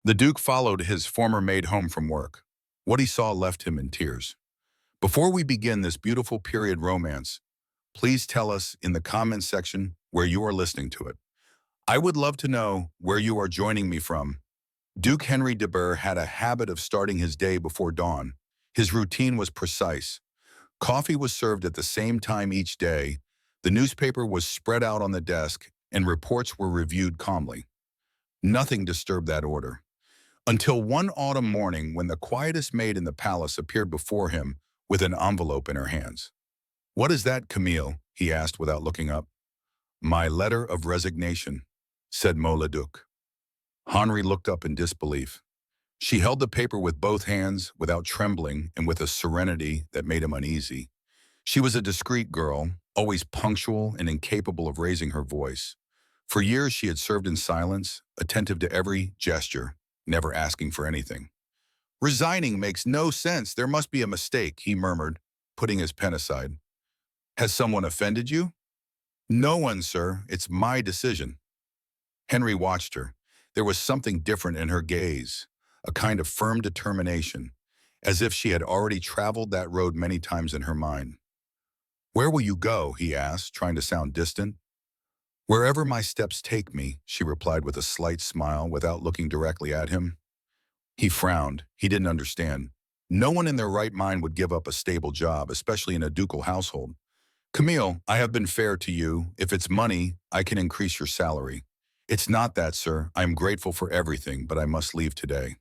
The Duke followed his former maid home from work. What he saw left him in tears. Before we begin this beautiful period romance, please tell us in the comments section where you are listening to it. I would love to know where you are joining me from. Duke Henry de Bourgh had a habit of starting his day before dawn. His routine was precise. Coffee was served at the same time each day, the newspaper was spread out on the desk, and reports were reviewed calmly. Nothing disturbed that order. Until one autumn morning when the quietest maid in the palace appeared before him with an envelope in her hands. "What is that, Camille?" he asked without looking up. "My letter of resignation," said Duc. Henri looked up in disbelief. She held the paper with both hands, without trembling and with a serenity that made him uneasy. She was a discreet girl, always punctual and incapable of raising her voice. For years she had served in silence, attentive to every gesture, never asking for anything. "Resigning makes no sense. There must be a mistake," he murmured, putting his pen aside. "Has someone offended you?" "No one, sir. It's my decision." Henry watched her. There was something different in her gaze, a kind of firm determination, as if she had already traveled that road many times in her mind. "Where will you go?" he asked, trying to sound distant. "Wherever my steps take me," she replied with a slight smile without looking directly at him. He frowned. He didn't understand. No one in their right mind would give up a stable job, especially in a ducal household. "Camille, I have been fair to you. If it's money, I can increase your salary." "It's not that, sir. I am grateful for everything, but I must leave today."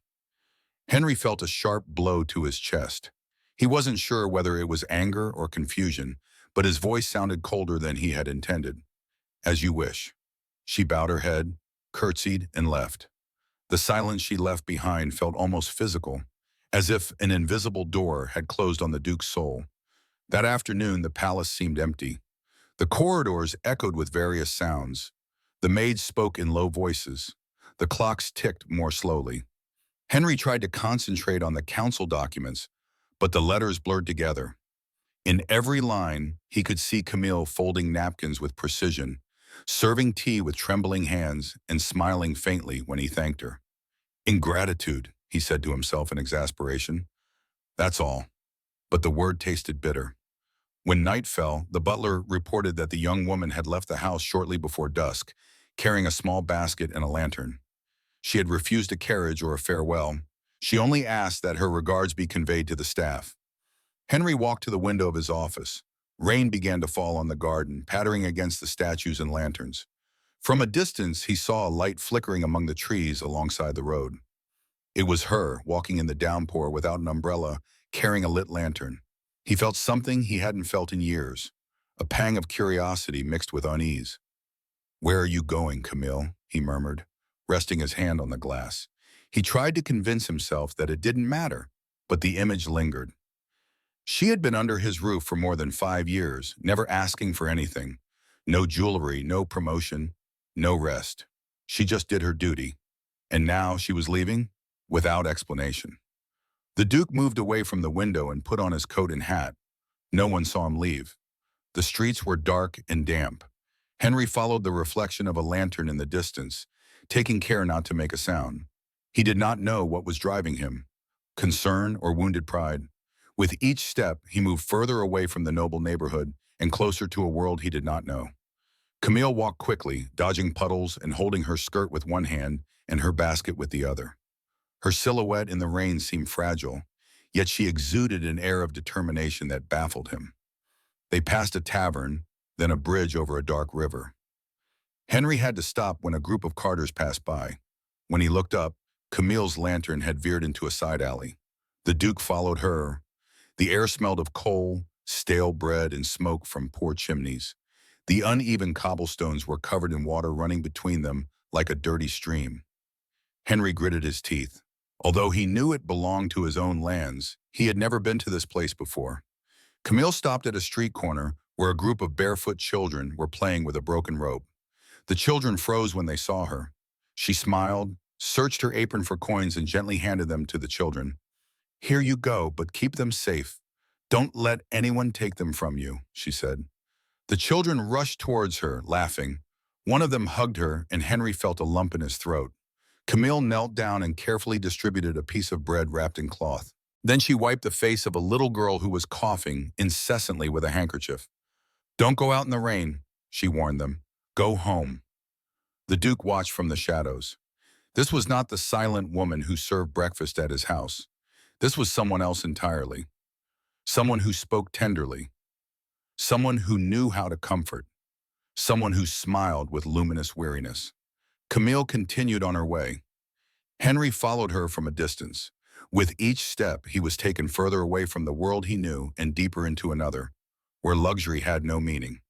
Henry felt a sharp blow to his chest. He wasn't sure whether it was anger or confusion, but his voice sounded colder than he had intended. "As you wish." She bowed her head, curtsied, and left. The silence she left behind felt almost physical, as if an invisible door had closed on the Duke's soul. That afternoon, the palace seemed empty. The corridors echoed with various sounds. The maids spoke in low voices. The clocks ticked more slowly. Henry tried to concentrate on the council documents, but the letters blurred together. In every line, he could see Camille folding napkins with precision, serving tea with trembling hands, and smiling faintly when he thanked her. "Ingratitude," he said to himself in exasperation. "That's all." But the word tasted bitter. When night fell, the butler reported that the young woman had left the house shortly before dusk, carrying a small basket and a lantern. She had refused a carriage or a farewell. She only asked that her regards be conveyed to the staff. Henry walked to the window of his office. Rain began to fall on the garden, pattering against the statues and lanterns. From a distance, he saw a light flickering among the trees alongside the road. It was her, walking in the downpour without an umbrella, carrying a lit lantern. He felt something he hadn't felt in years, a pang of curiosity mixed with unease. "Where are you going, Camille?" he murmured, resting his hand on the glass. He tried to convince himself that it didn't matter, but the image lingered. She had been under his roof for more than 5 years, never asking for anything. No jewelry, no promotion, no rest. She just did her duty. And now she was leaving without explanation. The Duke moved away from the window and put on his coat and hat. No one saw him leave. The streets were dark and damp. Henry followed the reflection of a lantern in the distance, taking care not to make a sound. He did not know what was driving him, concern or wounded pride. With each step, he moved further away from the noble neighborhood and closer to a world he did not know. Camille walked quickly, dodging puddles and holding her skirt with one hand and her basket with the other. Her silhouette in the rain seemed fragile, yet she exuded an air of determination that baffled him. They passed a tavern, then a bridge over a dark river. Henry had to stop when a group of carters passed by. When he looked up, Camille's lantern had veered into a side alley. The Duke followed her. The air smelled of coal, stale bread, and smoke from poor chimneys. The uneven cobblestones were covered in water running between them like a dirty stream. Henry gritted his teeth. Although he knew it belonged to his own lands, he had never been to this place before. Camille stopped at a street corner where a group of barefoot children were playing with a broken rope. The children froze when they saw her. She smiled, searched her apron for coins, and gently handed them to the children. "Here you go, but keep them safe. Don't let anyone take them from you," she said. The children rushed towards her, laughing. One of them hugged her, and Henry felt a lump in his throat. Camille knelt down and carefully distributed a piece of bread wrapped in cloth. Then she wiped the face of a little girl who was coughing incessantly with a handkerchief. "Don't go out in the rain," she warned them. "Go home." The Duke watched from the shadows. This was not the silent woman who served breakfast at his house. This was someone else entirely. Someone who spoke tenderly. Someone who knew how to comfort. Someone who smiled with luminous weariness. Camille continued on her way. Henry followed her from a distance. With each step, he was taken further away from the world he knew and deeper into another, where luxury had no meaning.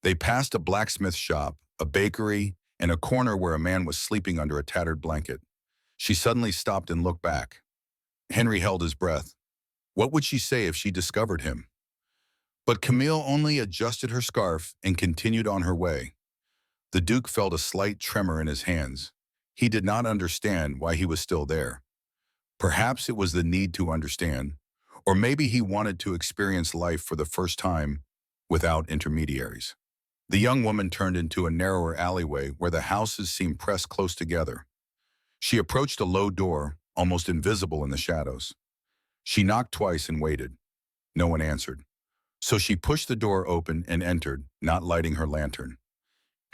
They passed a blacksmith shop, a bakery, and a corner where a man was sleeping under a tattered blanket. She suddenly stopped and looked back. Henry held his breath. What would she say if she discovered him? But Camille only adjusted her scarf and continued on her way. The Duke felt a slight tremor in his hands. He did not understand why he was still there. Perhaps it was the need to understand, or maybe he wanted to experience life for the first time without intermediaries. The young woman turned into a narrower alleyway where the houses seemed pressed close together. She approached a low door, almost invisible in the shadows. She knocked twice and waited. No one answered. So she pushed the door open and entered, not lighting her lantern.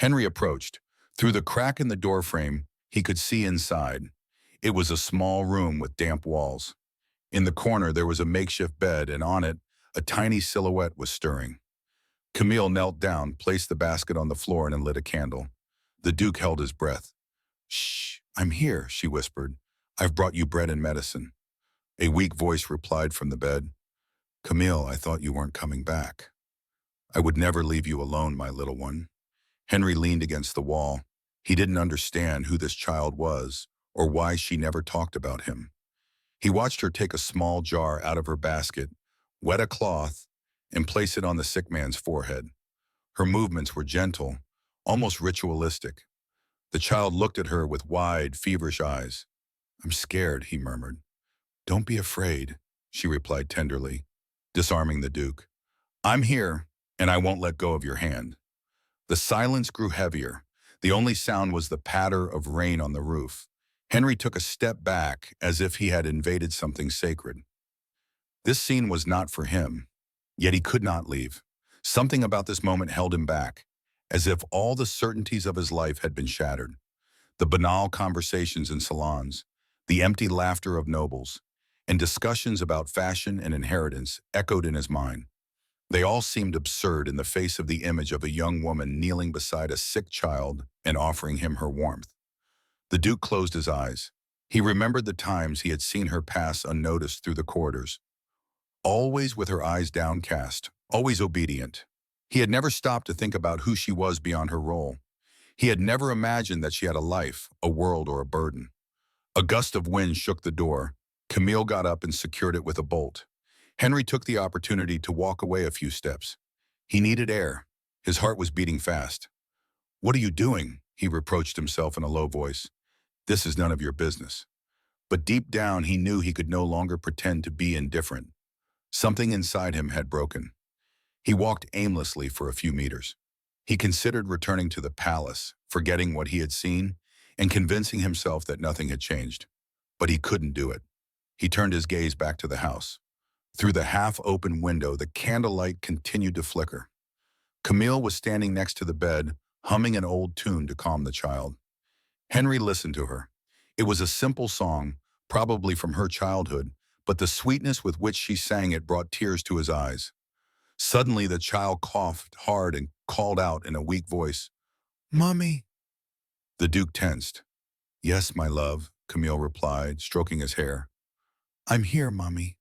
Henry approached. Through the crack in the doorframe, he could see inside. It was a small room with damp walls. In the corner, there was a makeshift bed, and on it, a tiny silhouette was stirring. Camille knelt down, placed the basket on the floor, and lit a candle. The Duke held his breath. "Shh, I'm here," she whispered. "I've brought you bread and medicine." A weak voice replied from the bed. "Camille, I thought you weren't coming back." "I would never leave you alone, my little one." Henry leaned against the wall. He didn't understand who this child was or why she never talked about him. He watched her take a small jar out of her basket, wet a cloth, and place it on the sick man's forehead. Her movements were gentle, almost ritualistic. The child looked at her with wide, feverish eyes. "I'm scared," he murmured. "Don't be afraid," she replied tenderly, disarming the Duke. "I'm here, and I won't let go of your hand." The silence grew heavier. The only sound was the patter of rain on the roof. Henry took a step back as if he had invaded something sacred. This scene was not for him, yet he could not leave. Something about this moment held him back, as if all the certainties of his life had been shattered. The banal conversations in salons, the empty laughter of nobles, and discussions about fashion and inheritance echoed in his mind. They all seemed absurd in the face of the image of a young woman kneeling beside a sick child and offering him her warmth. The Duke closed his eyes. He remembered the times he had seen her pass unnoticed through the corridors, always with her eyes downcast, always obedient. He had never stopped to think about who she was beyond her role. He had never imagined that she had a life, a world, or a burden. A gust of wind shook the door. Camille got up and secured it with a bolt. Henry took the opportunity to walk away a few steps. He needed air. His heart was beating fast. "What are you doing?" he reproached himself in a low voice. "This is none of your business." But deep down, he knew he could no longer pretend to be indifferent. Something inside him had broken. He walked aimlessly for a few meters. He considered returning to the palace, forgetting what he had seen, and convincing himself that nothing had changed. But he couldn't do it. He turned his gaze back to the house. Through the half-open window, the candlelight continued to flicker. Camille was standing next to the bed, humming an old tune to calm the child. Henry listened to her. It was a simple song, probably from her childhood, but the sweetness with which she sang it brought tears to his eyes. Suddenly, the child coughed hard and called out in a weak voice, "Mommy." The Duke tensed. "Yes, my love," Camille replied, stroking his hair. "I'm here, Mommy."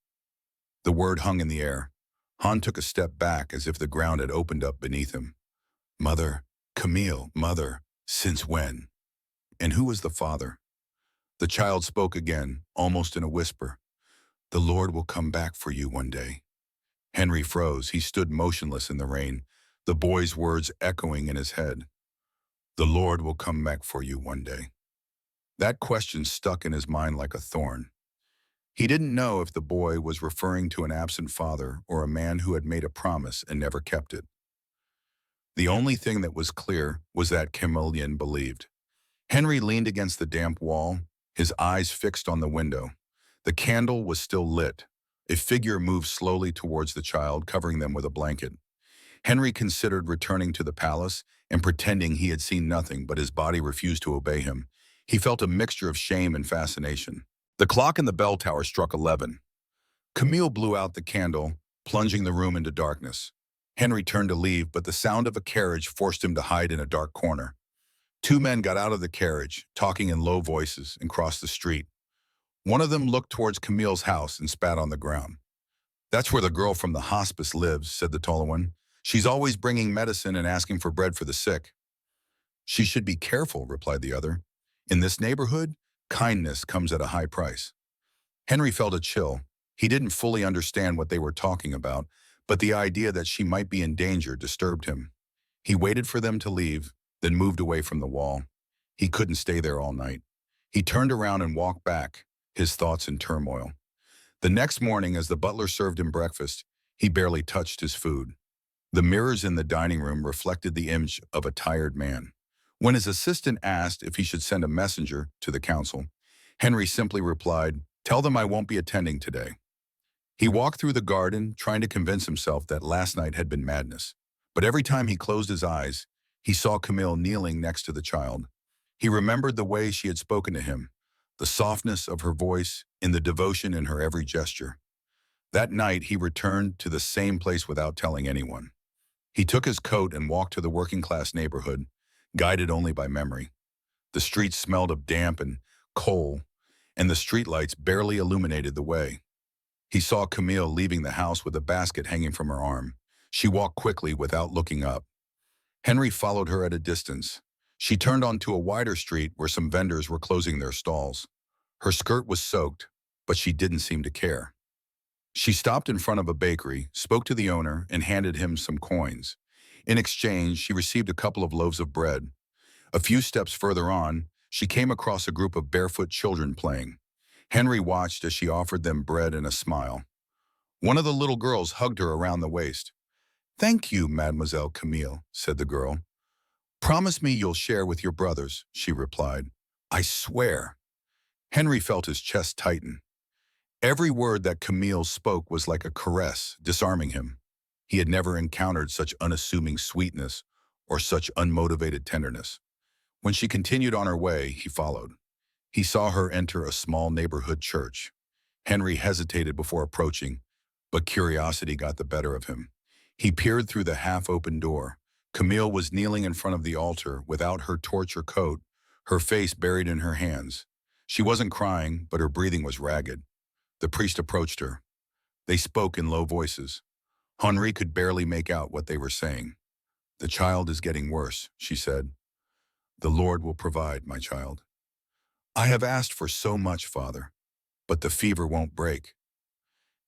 The word hung in the air. Han took a step back as if the ground had opened up beneath him. "Mother, Camille, mother, since when? And who was the father?" The child spoke again, almost in a whisper. "The Lord will come back for you one day." Henry froze. He stood motionless in the rain, the boy's words echoing in his head. "The Lord will come back for you one day." That question stuck in his mind like a thorn. He didn't know if the boy was referring to an absent father or a man who had made a promise and never kept it. The only thing that was clear was that Camillian believed. Henry leaned against the damp wall, his eyes fixed on the window. The candle was still lit. A figure moved slowly towards the child, covering them with a blanket. Henry considered returning to the palace and pretending he had seen nothing, but his body refused to obey him. He felt a mixture of shame and fascination. The clock in the bell tower struck 11. Camille blew out the candle, plunging the room into darkness. Henry turned to leave, but the sound of a carriage forced him to hide in a dark corner. Two men got out of the carriage, talking in low voices, and crossed the street. One of them looked towards Camille's house and spat on the ground. "That's where the girl from the hospice lives," said the taller one. "She's always bringing medicine and asking for bread for the sick." "She should be careful," replied the other. "In this neighborhood, kindness comes at a high price." Henry felt a chill. He didn't fully understand what they were talking about, but the idea that she might be in danger disturbed him. He waited for them to leave, then moved away from the wall. He couldn't stay there all night. He turned around and walked back, his thoughts in turmoil. The next morning, as the butler served him breakfast, he barely touched his food. The mirrors in the dining room reflected the image of a tired man. When his assistant asked if he should send a messenger to the council, Henry simply replied, "Tell them I won't be attending today." He walked through the garden, trying to convince himself that last night had been madness. But every time he closed his eyes, he saw Camille kneeling next to the child. He remembered the way she had spoken to him, the softness of her voice, and the devotion in her every gesture. That night, he returned to the same place without telling anyone. He took his coat and walked to the working-class neighborhood, guided only by memory. The streets smelled of damp and coal, and the streetlights barely illuminated the way. He saw Camille leaving the house with a basket hanging from her arm. She walked quickly without looking up. Henry followed her at a distance. She turned onto a wider street where some vendors were closing their stalls. Her skirt was soaked, but she didn't seem to care. She stopped in front of a bakery, spoke to the owner, and handed him some coins. In exchange, she received a couple of loaves of bread. A few steps further on, she came across a group of barefoot children playing. Henry watched as she offered them bread and a smile. One of the little girls hugged her around the waist. "Thank you, Mademoiselle Camille," said the girl. "Promise me you'll share with your brothers," she replied. "I swear." Henry felt his chest tighten. Every word that Camille spoke was like a caress, disarming him. He had never encountered such unassuming sweetness or such unmotivated tenderness. When she continued on her way, he followed. He saw her enter a small neighborhood church. Henry hesitated before approaching, but curiosity got the better of him. He peered through the half-open door. Camille was kneeling in front of the altar without her torch or coat, her face buried in her hands. She wasn't crying, but her breathing was ragged. The priest approached her. They spoke in low voices. Henri could barely make out what they were saying. "The child is getting worse," she said. "The Lord will provide, my child." "I have asked for so much, Father, but the fever won't break."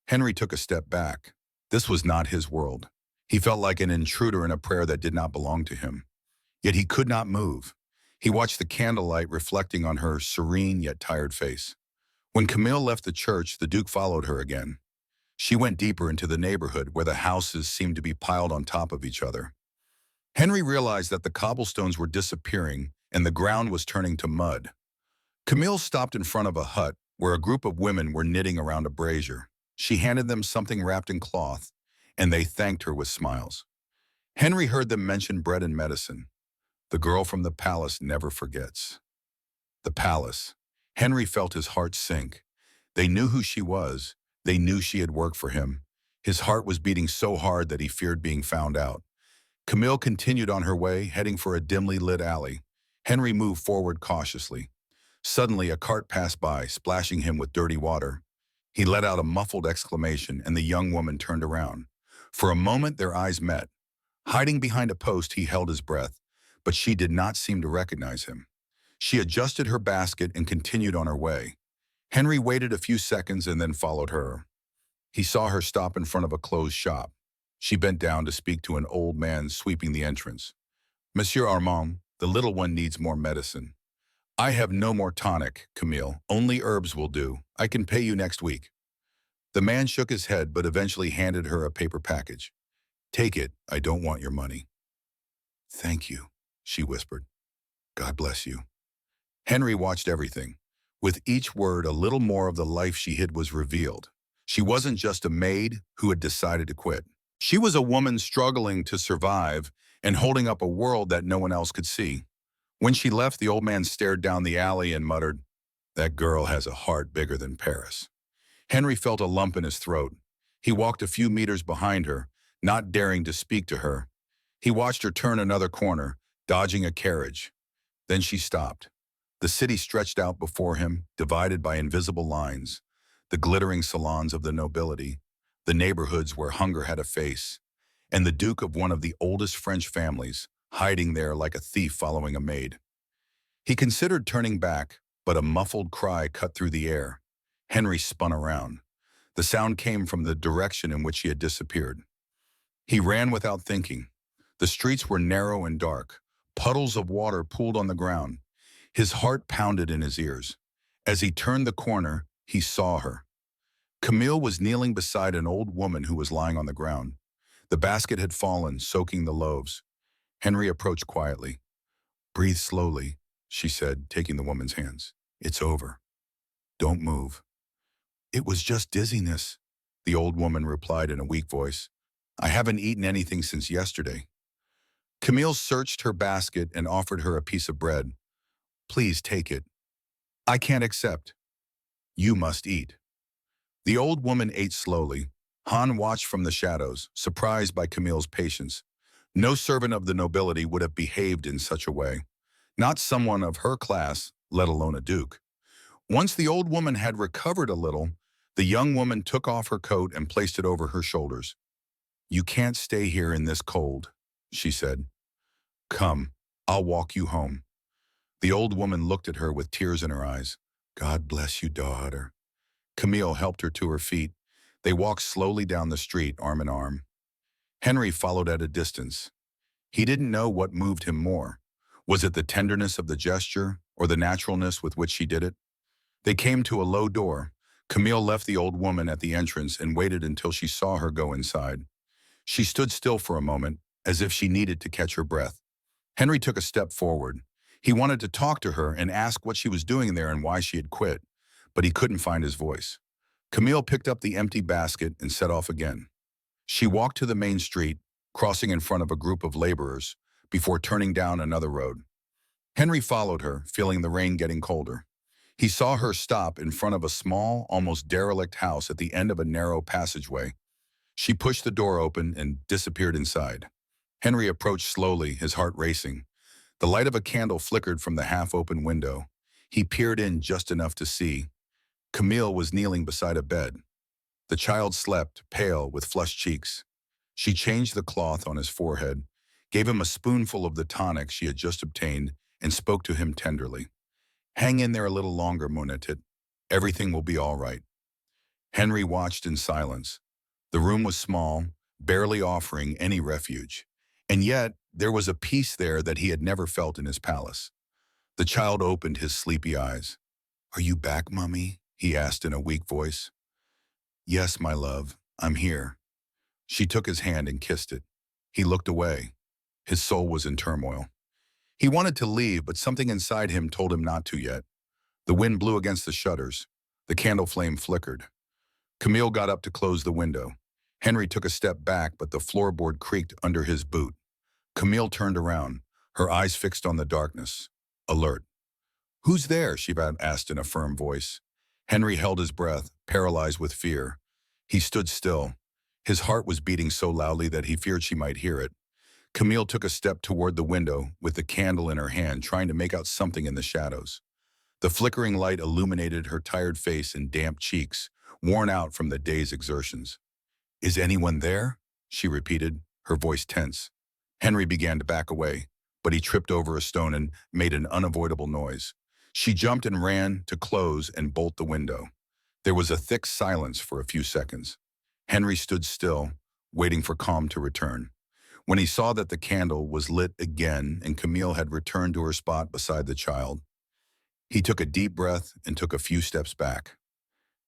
Henry took a step back. This was not his world. He felt like an intruder in a prayer that did not belong to him. Yet he could not move. He watched the candlelight reflecting on her serene yet tired face. When Camille left the church, the Duke followed her again. She went deeper into the neighborhood where the houses seemed to be piled on top of each other. Henry realized that the cobblestones were disappearing and the ground was turning to mud. Camille stopped in front of a hut where a group of women were knitting around a brazier. She handed them something wrapped in cloth, and they thanked her with smiles. Henry heard them mention bread and medicine. The girl from the palace never forgets. The palace. Henry felt his heart sink. They knew who she was. They knew she had worked for him. His heart was beating so hard that he feared being found out. Camille continued on her way, heading for a dimly lit alley. Henry moved forward cautiously. Suddenly, a cart passed by, splashing him with dirty water. He let out a muffled exclamation, and the young woman turned around. For a moment, their eyes met. Hiding behind a post, he held his breath, but she did not seem to recognize him. She adjusted her basket and continued on her way. Henry waited a few seconds and then followed her. He saw her stop in front of a closed shop. She bent down to speak to an old man sweeping the entrance. "Monsieur Armand, the little one needs more medicine." "I have no more tonic, Camille. Only herbs will do. I can pay you next week." The man shook his head but eventually handed her a paper package. "Take it. I don't want your money." "Thank you," she whispered. "God bless you." Henry watched everything. With each word, a little more of the life she hid was revealed. She wasn't just a maid who had decided to quit. She was a woman struggling to survive and holding up a world that no one else could see. When she left, the old man stared down the alley and muttered, "That girl has a heart bigger than Paris." Henry felt a lump in his throat. He walked a few meters behind her, not daring to speak to her. He watched her turn another corner, dodging a carriage. Then she stopped. The city stretched out before him, divided by invisible lines. The glittering salons of the nobility, the neighborhoods where hunger had a face, and the duke of one of the oldest French families, hiding there like a thief following a maid. He considered turning back, but a muffled cry cut through the air. Henry spun around. The sound came from the direction in which she had disappeared. He ran without thinking. The streets were narrow and dark. Puddles of water pooled on the ground. His heart pounded in his ears. As he turned the corner, he saw her. Camille was kneeling beside an old woman who was lying on the ground. The basket had fallen, soaking the loaves. Henry approached quietly. "Breathe slowly," she said, taking the woman's hands. "It's over. Don't move." "It was just dizziness," the old woman replied in a weak voice. "I haven't eaten anything since yesterday." Camille searched her basket and offered her a piece of bread. "Please take it." "I can't accept." "You must eat." The old woman ate slowly. Han watched from the shadows, surprised by Camille's patience. No servant of the nobility would have behaved in such a way. Not someone of her class, let alone a duke. Once the old woman had recovered a little, the young woman took off her coat and placed it over her shoulders. "You can't stay here in this cold," she said. "Come, I'll walk you home." The old woman looked at her with tears in her eyes. "God bless you, daughter." Camille helped her to her feet. They walked slowly down the street, arm in arm. Henry followed at a distance. He didn't know what moved him more. Was it the tenderness of the gesture or the naturalness with which she did it? They came to a low door. Camille left the old woman at the entrance and waited until she saw her go inside. She stood still for a moment, as if she needed to catch her breath. Henry took a step forward. He wanted to talk to her and ask what she was doing there and why she had quit, but he couldn't find his voice. Camille picked up the empty basket and set off again. She walked to the main street, crossing in front of a group of laborers, before turning down another road. Henry followed her, feeling the rain getting colder. He saw her stop in front of a small, almost derelict house at the end of a narrow passageway. She pushed the door open and disappeared inside. Henry approached slowly, his heart racing. The light of a candle flickered from the half-open window. He peered in just enough to see. Camille was kneeling beside a bed. The child slept, pale, with flushed cheeks. She changed the cloth on his forehead, gave him a spoonful of the tonic she had just obtained, and spoke to him tenderly. "Hang in there a little longer, Monetit. Everything will be all right." Henry watched in silence. The room was small, barely offering any refuge. And yet, there was a peace there that he had never felt in his palace. The child opened his sleepy eyes. "Are you back, Mummy?" he asked in a weak voice. "Yes, my love, I'm here." She took his hand and kissed it. He looked away. His soul was in turmoil. He wanted to leave, but something inside him told him not to yet. The wind blew against the shutters. The candle flame flickered. Camille got up to close the window. Henry took a step back, but the floorboard creaked under his boot. Camille turned around, her eyes fixed on the darkness, alert. "Who's there?" she asked in a firm voice. Henry held his breath, paralyzed with fear. He stood still. His heart was beating so loudly that he feared she might hear it. Camille took a step toward the window, with the candle in her hand, trying to make out something in the shadows. The flickering light illuminated her tired face and damp cheeks, worn out from the day's exertions. "Is anyone there?" she repeated, her voice tense. Henry began to back away, but he tripped over a stone and made an unavoidable noise. She jumped and ran to close and bolt the window. There was a thick silence for a few seconds. Henry stood still, waiting for calm to return. When he saw that the candle was lit again and Camille had returned to her spot beside the child, he took a deep breath and took a few steps back.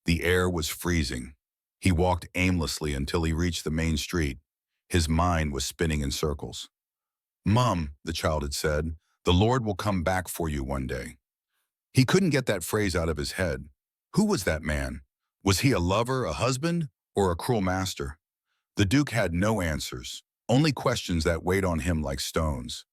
The air was freezing. He walked aimlessly until he reached the main street. His mind was spinning in circles. "Mom," the child had said, "the Lord will come back for you one day." He couldn't get that phrase out of his head. Who was that man? Was he a lover, a husband, or a cruel master? The Duke had no answers, only questions that weighed on him like stones.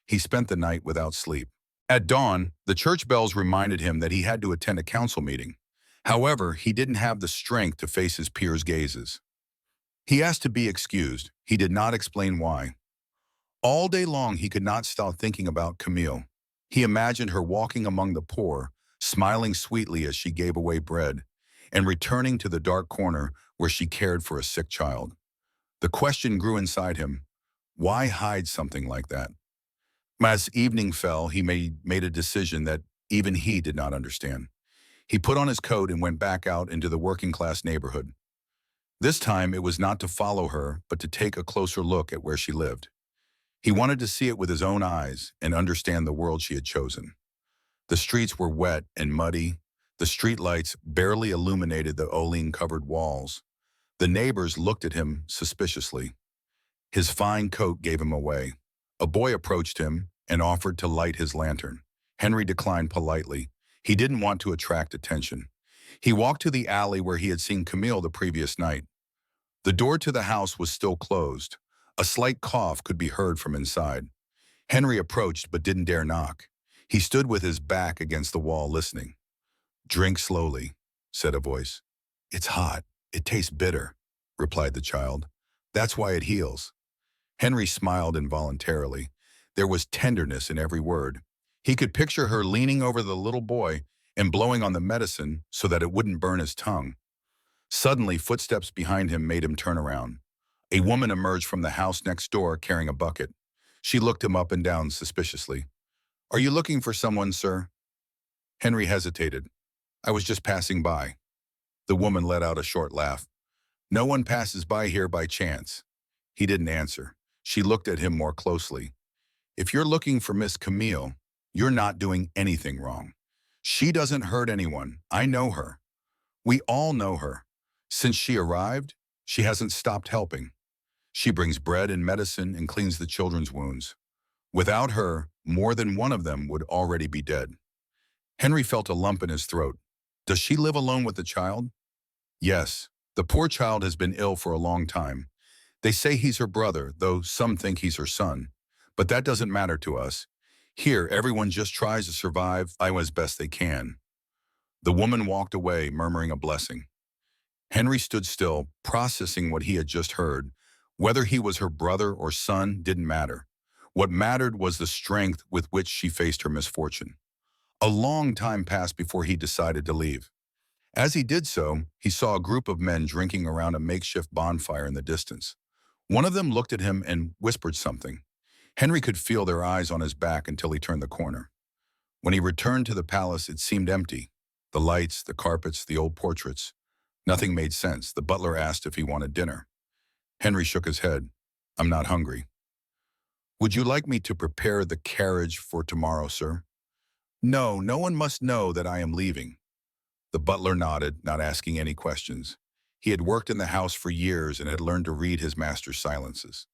He spent the night without sleep. At dawn, the church bells reminded him that he had to attend a council meeting. However, he didn't have the strength to face his peers' gazes. He asked to be excused. He did not explain why. All day long, he could not stop thinking about Camille. He imagined her walking among the poor, smiling sweetly as she gave away bread, and returning to the dark corner where she cared for a sick child. The question grew inside him, why hide something like that? As evening fell, he made a decision that even he did not understand. He put on his coat and went back out into the working-class neighborhood. This time, it was not to follow her, but to take a closer look at where she lived. He wanted to see it with his own eyes and understand the world she had chosen. The streets were wet and muddy. The streetlights barely illuminated the olean-covered walls. The neighbors looked at him suspiciously. His fine coat gave him away. A boy approached him and offered to light his lantern. Henry declined politely. He didn't want to attract attention. He walked to the alley where he had seen Camille the previous night. The door to the house was still closed. A slight cough could be heard from inside. Henry approached but didn't dare knock. He stood with his back against the wall listening. "Drink slowly," said a voice. "It's hot. It tastes bitter," replied the child. "That's why it heals." Henry smiled involuntarily. There was tenderness in every word. He could picture her leaning over the little boy and blowing on the medicine so that it wouldn't burn his tongue. Suddenly, footsteps behind him made him turn around. A woman emerged from the house next door carrying a bucket. She looked him up and down suspiciously. "Are you looking for someone, sir?" Henry hesitated. "I was just passing by." The woman let out a short laugh. "No one passes by here by chance." He didn't answer. She looked at him more closely. "If you're looking for Miss Camille, you're not doing anything wrong. She doesn't hurt anyone. I know her. We all know her. Since she arrived, she hasn't stopped helping. She brings bread and medicine and cleans the children's wounds. Without her, more than one of them would already be dead." Henry felt a lump in his throat. "Does she live alone with the child?" "Yes. The poor child has been ill for a long time. They say he's her brother, though some think he's her son. But that doesn't matter to us. Here, everyone just tries to survive as best they can." The woman walked away, murmuring a blessing. Henry stood still, processing what he had just heard. Whether he was her brother or son didn't matter. What mattered was the strength with which she faced her misfortune. A long time passed before he decided to leave. As he did so, he saw a group of men drinking around a makeshift bonfire in the distance. One of them looked at him and whispered something. Henry could feel their eyes on his back until he turned the corner. When he returned to the palace, it seemed empty. The lights, the carpets, the old portraits. Nothing made sense. The butler asked if he wanted dinner. Henry shook his head. "I'm not hungry." "Would you like me to prepare the carriage for tomorrow, sir?" "No, no one must know that I am leaving." The butler nodded, not asking any questions. He had worked in the house for years and had learned to read his master's silences.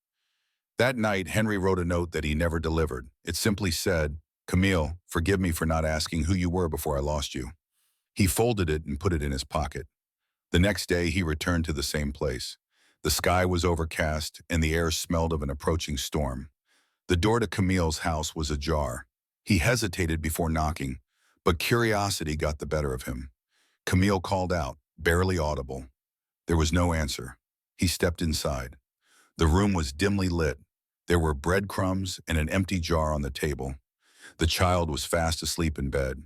That night, Henry wrote a note that he never delivered. It simply said, "Camille, forgive me for not asking who you were before I lost you." He folded it and put it in his pocket. The next day, he returned to the same place. The sky was overcast, and the air smelled of an approaching storm. The door to Camille's house was ajar. He hesitated before knocking, but curiosity got the better of him. Camille called out, barely audible. There was no answer. He stepped inside. The room was dimly lit. There were breadcrumbs and an empty jar on the table. The child was fast asleep in bed.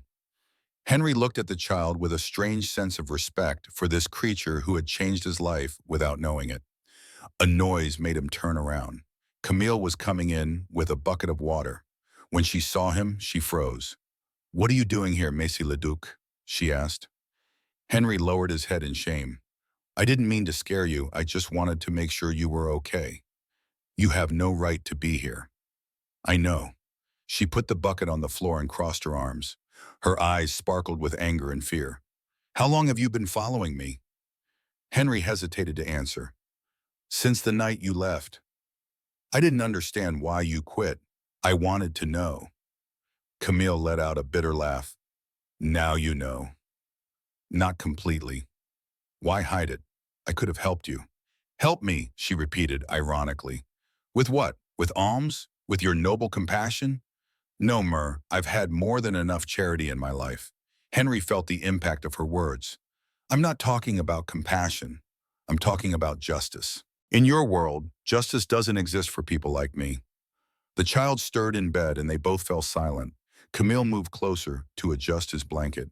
Henry looked at the child with a strange sense of respect for this creature who had changed his life without knowing it. A noise made him turn around. Camille was coming in with a bucket of water. When she saw him, she froze. "What are you doing here, Monsieur le Duc?" she asked. Henry lowered his head in shame. "I didn't mean to scare you. I just wanted to make sure you were okay. You have no right to be here." "I know." She put the bucket on the floor and crossed her arms. Her eyes sparkled with anger and fear. "How long have you been following me?" Henry hesitated to answer. "Since the night you left. I didn't understand why you quit. I wanted to know." Camille let out a bitter laugh. Now you know. Not completely. Why hide it? I could have helped you. Help me, she repeated ironically. With what? With alms? With your noble compassion? No, Mur, I've had more than enough charity in my life. Henry felt the impact of her words. I'm not talking about compassion. I'm talking about justice. In your world, justice doesn't exist for people like me. The child stirred in bed and they both fell silent. Camille moved closer to adjust his blanket.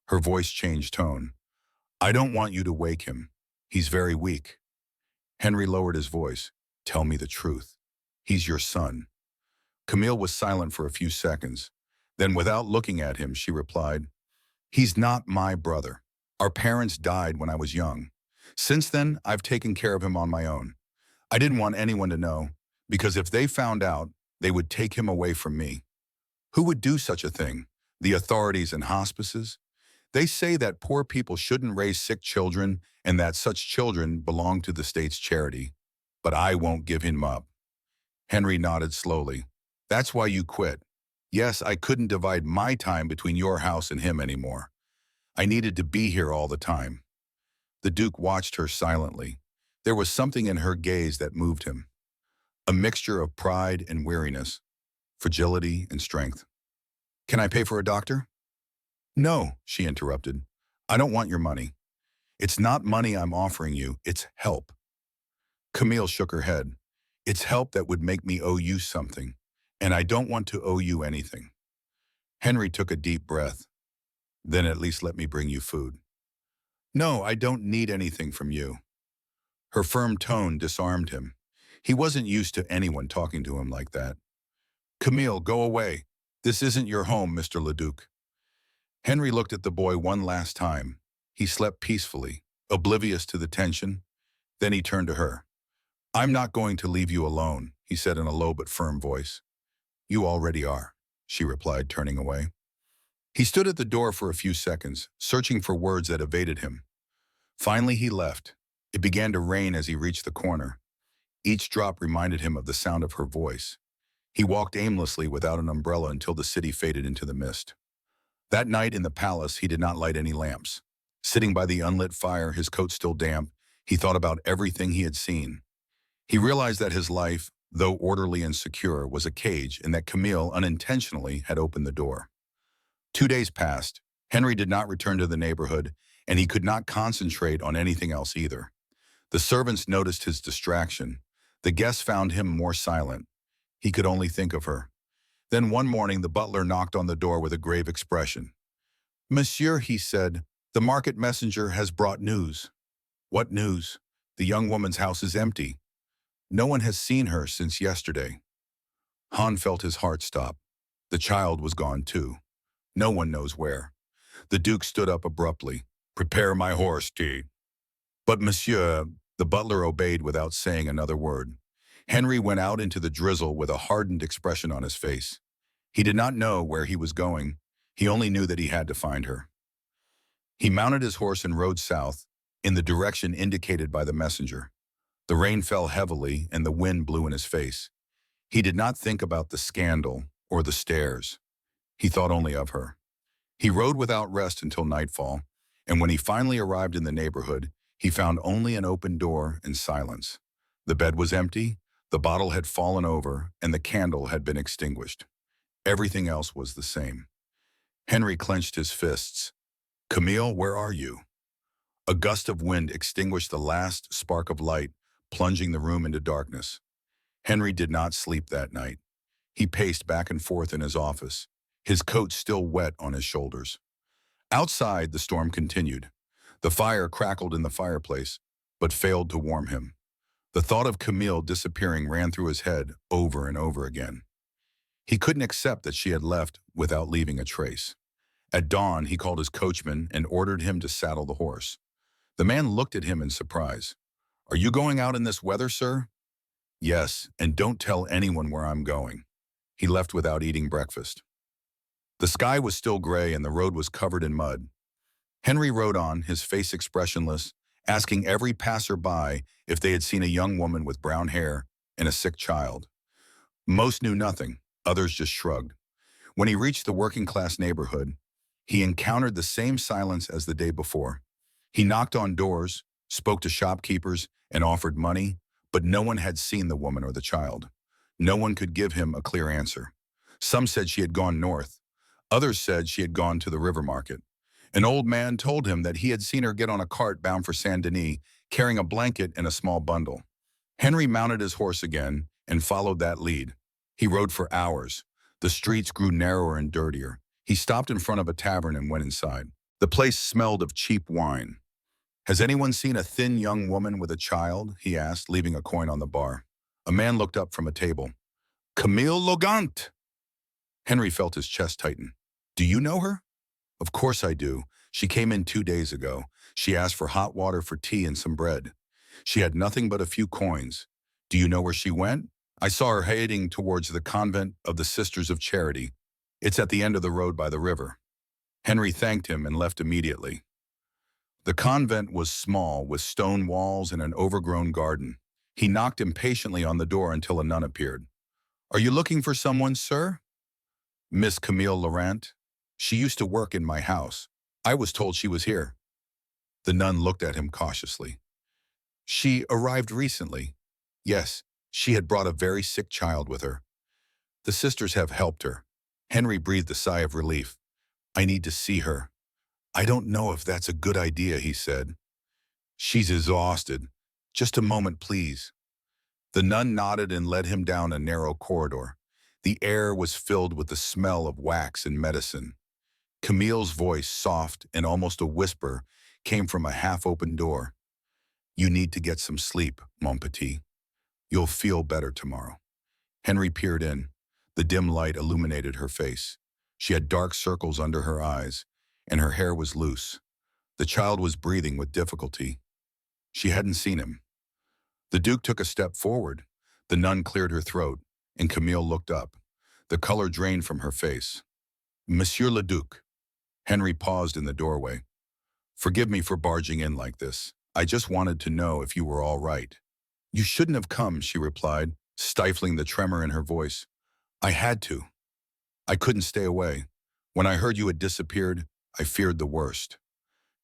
Her voice changed tone. I don't want you to wake him. He's very weak. Henry lowered his voice. Tell me the truth. He's your son. Camille was silent for a few seconds. Then, without looking at him, she replied, He's not my brother. Our parents died when I was young. Since then, I've taken care of him on my own. I didn't want anyone to know, because if they found out, they would take him away from me. Who would do such a thing? The authorities and hospices? They say that poor people shouldn't raise sick children and that such children belong to the state's charity. But I won't give him up. Henry nodded slowly. That's why you quit. Yes, I couldn't divide my time between your house and him anymore. I needed to be here all the time. The Duke watched her silently. There was something in her gaze that moved him. A mixture of pride and weariness, fragility and strength. Can I pay for a doctor? No, she interrupted. I don't want your money. It's not money I'm offering you, it's help. Camille shook her head. It's help that would make me owe you something, and I don't want to owe you anything. Henry took a deep breath. Then at least let me bring you food. No, I don't need anything from you. Her firm tone disarmed him. He wasn't used to anyone talking to him like that. Camille, go away. This isn't your home, Mr. Leduc. Henry looked at the boy one last time. He slept peacefully, oblivious to the tension. Then he turned to her. I'm not going to leave you alone, he said in a low but firm voice. You already are, she replied, turning away. He stood at the door for a few seconds, searching for words that evaded him. Finally, he left. It began to rain as he reached the corner. Each drop reminded him of the sound of her voice. He walked aimlessly without an umbrella until the city faded into the mist. That night in the palace, he did not light any lamps. Sitting by the unlit fire, his coat still damp, he thought about everything he had seen. He realized that his life, though orderly and secure, was a cage and that Camille unintentionally had opened the door. 2 days passed. Henry did not return to the neighborhood, and he could not concentrate on anything else either. The servants noticed his distraction. The guests found him more silent. He could only think of her. Then one morning the butler knocked on the door with a grave expression. Monsieur, he said, the market messenger has brought news. What news? The young woman's house is empty. No one has seen her since yesterday. Han felt his heart stop. The child was gone too. No one knows where. The Duke stood up abruptly. Prepare my horse, T. But monsieur, the butler obeyed without saying another word. Henry went out into the drizzle with a hardened expression on his face. He did not know where he was going. He only knew that he had to find her. He mounted his horse and rode south, in the direction indicated by the messenger. The rain fell heavily and the wind blew in his face. He did not think about the scandal or the stairs. He thought only of her. He rode without rest until nightfall, and when he finally arrived in the neighborhood, he found only an open door and silence. The bed was empty, the bottle had fallen over, and the candle had been extinguished. Everything else was the same. Henry clenched his fists. Camille, where are you? A gust of wind extinguished the last spark of light, plunging the room into darkness. Henry did not sleep that night. He paced back and forth in his office, his coat still wet on his shoulders. Outside, the storm continued. The fire crackled in the fireplace, but failed to warm him. The thought of Camille disappearing ran through his head over and over again. He couldn't accept that she had left without leaving a trace. At dawn, he called his coachman and ordered him to saddle the horse. The man looked at him in surprise. Are you going out in this weather, sir? Yes, and don't tell anyone where I'm going. He left without eating breakfast. The sky was still gray and the road was covered in mud. Henry rode on, his face expressionless, asking every passer-by if they had seen a young woman with brown hair and a sick child. Most knew nothing, others just shrugged. When he reached the working-class neighborhood, He encountered the same silence as the day before. He knocked on doors, spoke to shopkeepers, and offered money, but no one had seen the woman or the child. No one could give him a clear answer. Some said she had gone north. Others said she had gone to the river market. An old man told him that he had seen her get on a cart bound for Saint Denis, carrying a blanket and a small bundle. Henry mounted his horse again and followed that lead. He rode for hours. The streets grew narrower and dirtier. He stopped in front of a tavern and went inside. The place smelled of cheap wine. "Has anyone seen a thin young woman with a child?" he asked, leaving a coin on the bar. A man looked up from a table. "Camille Logant!" Henry felt his chest tighten. "Do you know her?" "Of course I do. She came in 2 days ago. She asked for hot water for tea and some bread. She had nothing but a few coins. Do you know where she went?" "I saw her heading towards the convent of the Sisters of Charity. It's at the end of the road by the river." Henry thanked him and left immediately. The convent was small, with stone walls and an overgrown garden. He knocked impatiently on the door until a nun appeared. "Are you looking for someone, sir?" "Miss Camille Laurent. She used to work in my house. I was told she was here." The nun looked at him cautiously. "She arrived recently." "Yes, she had brought a very sick child with her. The sisters have helped her." Henry breathed a sigh of relief. "I need to see her." "I don't know if that's a good idea," he said. "She's exhausted. Just a moment, please." The nun nodded and led him down a narrow corridor. The air was filled with the smell of wax and medicine. Camille's voice, soft and almost a whisper, came from a half-open door. "You need to get some sleep, mon petit. You'll feel better tomorrow." Henry peered in. The dim light illuminated her face. She had dark circles under her eyes, and her hair was loose. The child was breathing with difficulty. She hadn't seen him. The Duke took a step forward. The nun cleared her throat, and Camille looked up. The color drained from her face. "Monsieur le Duc." Henry paused in the doorway. "Forgive me for barging in like this. I just wanted to know if you were all right." "You shouldn't have come," she replied, stifling the tremor in her voice. "I had to. I couldn't stay away. When I heard you had disappeared, I feared the worst."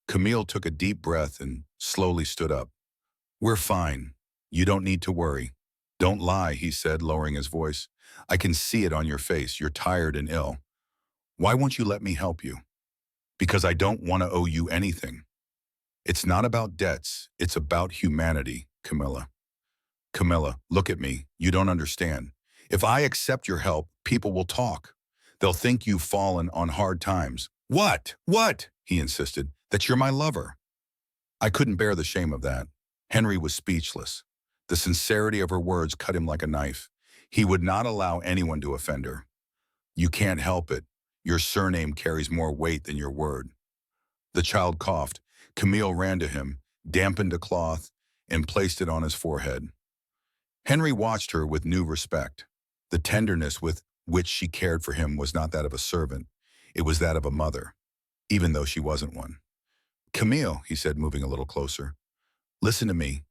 Camille took a deep breath and slowly stood up. "We're fine. You don't need to worry." "Don't lie," he said, lowering his voice. "I can see it on your face. You're tired and ill. Why won't you let me help you?" "Because I don't want to owe you anything." "It's not about debts. It's about humanity, Camilla." "Camilla, look at me. You don't understand. If I accept your help, people will talk. They'll think you've fallen on hard times." What?" he insisted. "That you're my lover." I couldn't bear the shame of that. Henry was speechless. The sincerity of her words cut him like a knife. He would not allow anyone to offend her. "You can't help it. Your surname carries more weight than your word." The child coughed. Camille ran to him, dampened a cloth, and placed it on his forehead. Henry watched her with new respect. The tenderness with which she cared for him was not that of a servant. It was that of a mother, even though she wasn't one. "Camille," he said, moving a little closer, "listen to me.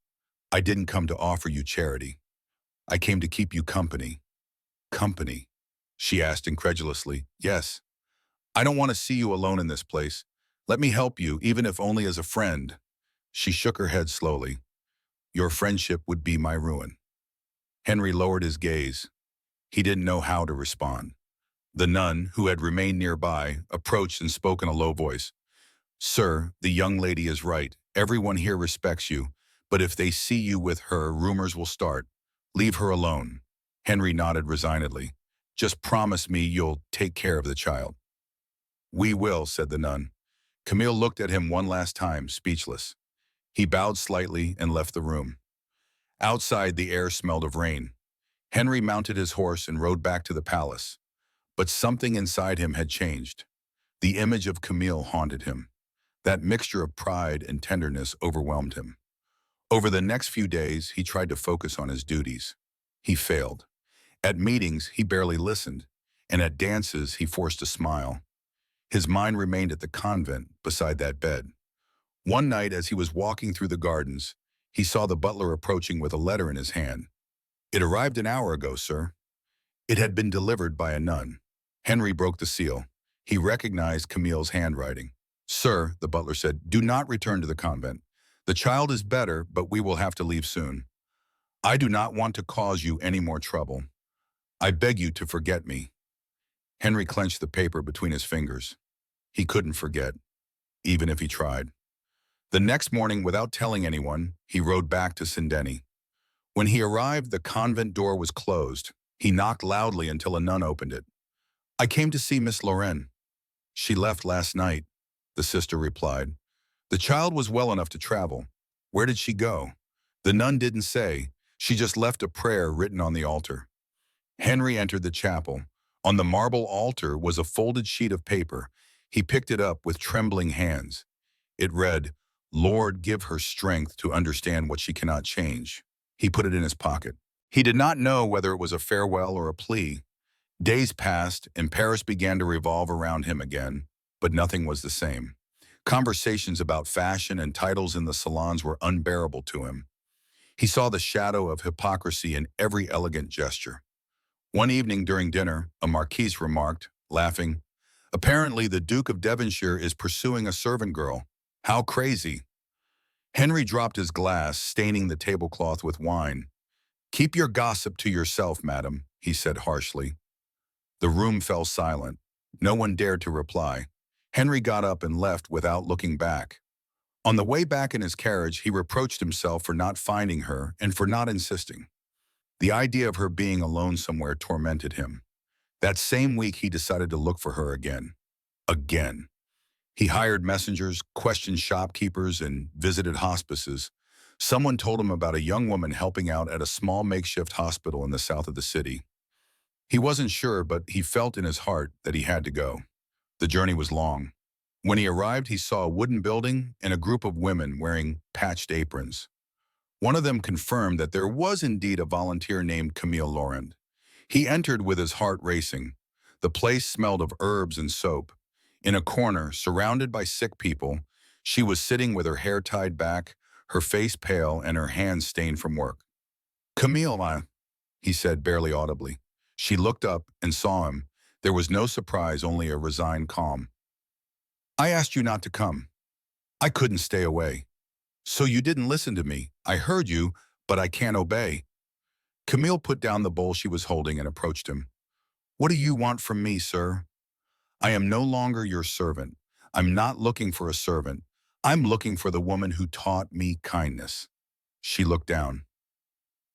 I didn't come to offer you charity. I came to keep you company." "Company?" she asked incredulously. "Yes. I don't want to see you alone in this place. Let me help you, even if only as a friend." She shook her head slowly. "Your friendship would be my ruin." Henry lowered his gaze. He didn't know how to respond. The nun, who had remained nearby, approached and spoke in a low voice. "Sir, the young lady is right. Everyone here respects you, but if they see you with her, rumors will start. Leave her alone." Henry nodded resignedly. "Just promise me you'll take care of the child." "We will," said the nun. Camille looked at him one last time, speechless. He bowed slightly and left the room. Outside, the air smelled of rain. Henry mounted his horse and rode back to the palace. But something inside him had changed. The image of Camille haunted him. That mixture of pride and tenderness overwhelmed him. Over the next few days, he tried to focus on his duties. He failed. At meetings, he barely listened, and at dances, he forced a smile. His mind remained at the convent beside that bed. One night, as he was walking through the gardens, he saw the butler approaching with a letter in his hand. "It arrived an hour ago, sir." It had been delivered by a nun. Henry broke the seal. He recognized Camille's handwriting. "Sir," the butler said, "do not return to the convent. The child is better, but we will have to leave soon. I do not want to cause you any more trouble. I beg you to forget me." Henry clenched the paper between his fingers. He couldn't forget, even if he tried. The next morning, without telling anyone, he rode back to Sindeni. When he arrived, the convent door was closed. He knocked loudly until a nun opened it. "I came to see Miss Loren." "She left last night," the sister replied. "The child was well enough to travel." "Where did she go?" The nun didn't say. She just left a prayer written on the altar. Henry entered the chapel. On the marble altar was a folded sheet of paper. He picked it up with trembling hands. It read, "Lord, give her strength to understand what she cannot change." He put it in his pocket. He did not know whether it was a farewell or a plea. Days passed, and Paris began to revolve around him again, but nothing was the same. Conversations about fashion and titles in the salons were unbearable to him. He saw the shadow of hypocrisy in every elegant gesture. One evening during dinner, a marquise remarked, laughing, "Apparently the Duke of Devonshire is pursuing a servant girl. How crazy." Henry dropped his glass, staining the tablecloth with wine. "Keep your gossip to yourself, madam," he said harshly. The room fell silent. No one dared to reply. Henry got up and left without looking back. On the way back in his carriage, he reproached himself for not finding her and for not insisting. The idea of her being alone somewhere tormented him. That same week, he decided to look for her again. Again. He hired messengers, questioned shopkeepers, and visited hospices. Someone told him about a young woman helping out at a small makeshift hospital in the south of the city. He wasn't sure, but he felt in his heart that he had to go. The journey was long. When he arrived, he saw a wooden building and a group of women wearing patched aprons. One of them confirmed that there was indeed a volunteer named Camille Laurent. He entered with his heart racing. The place smelled of herbs and soap. In a corner, surrounded by sick people, she was sitting with her hair tied back, her face pale, and her hands stained from work. "Camille," he said barely audibly. She looked up and saw him. There was no surprise, only a resigned calm. "I asked you not to come. I couldn't stay away." "So you didn't listen to me. I heard you, but I can't obey." Camille put down the bowl she was holding and approached him. "What do you want from me, sir?" "I am no longer your servant. I'm not looking for a servant. I'm looking for the woman who taught me kindness." She looked down.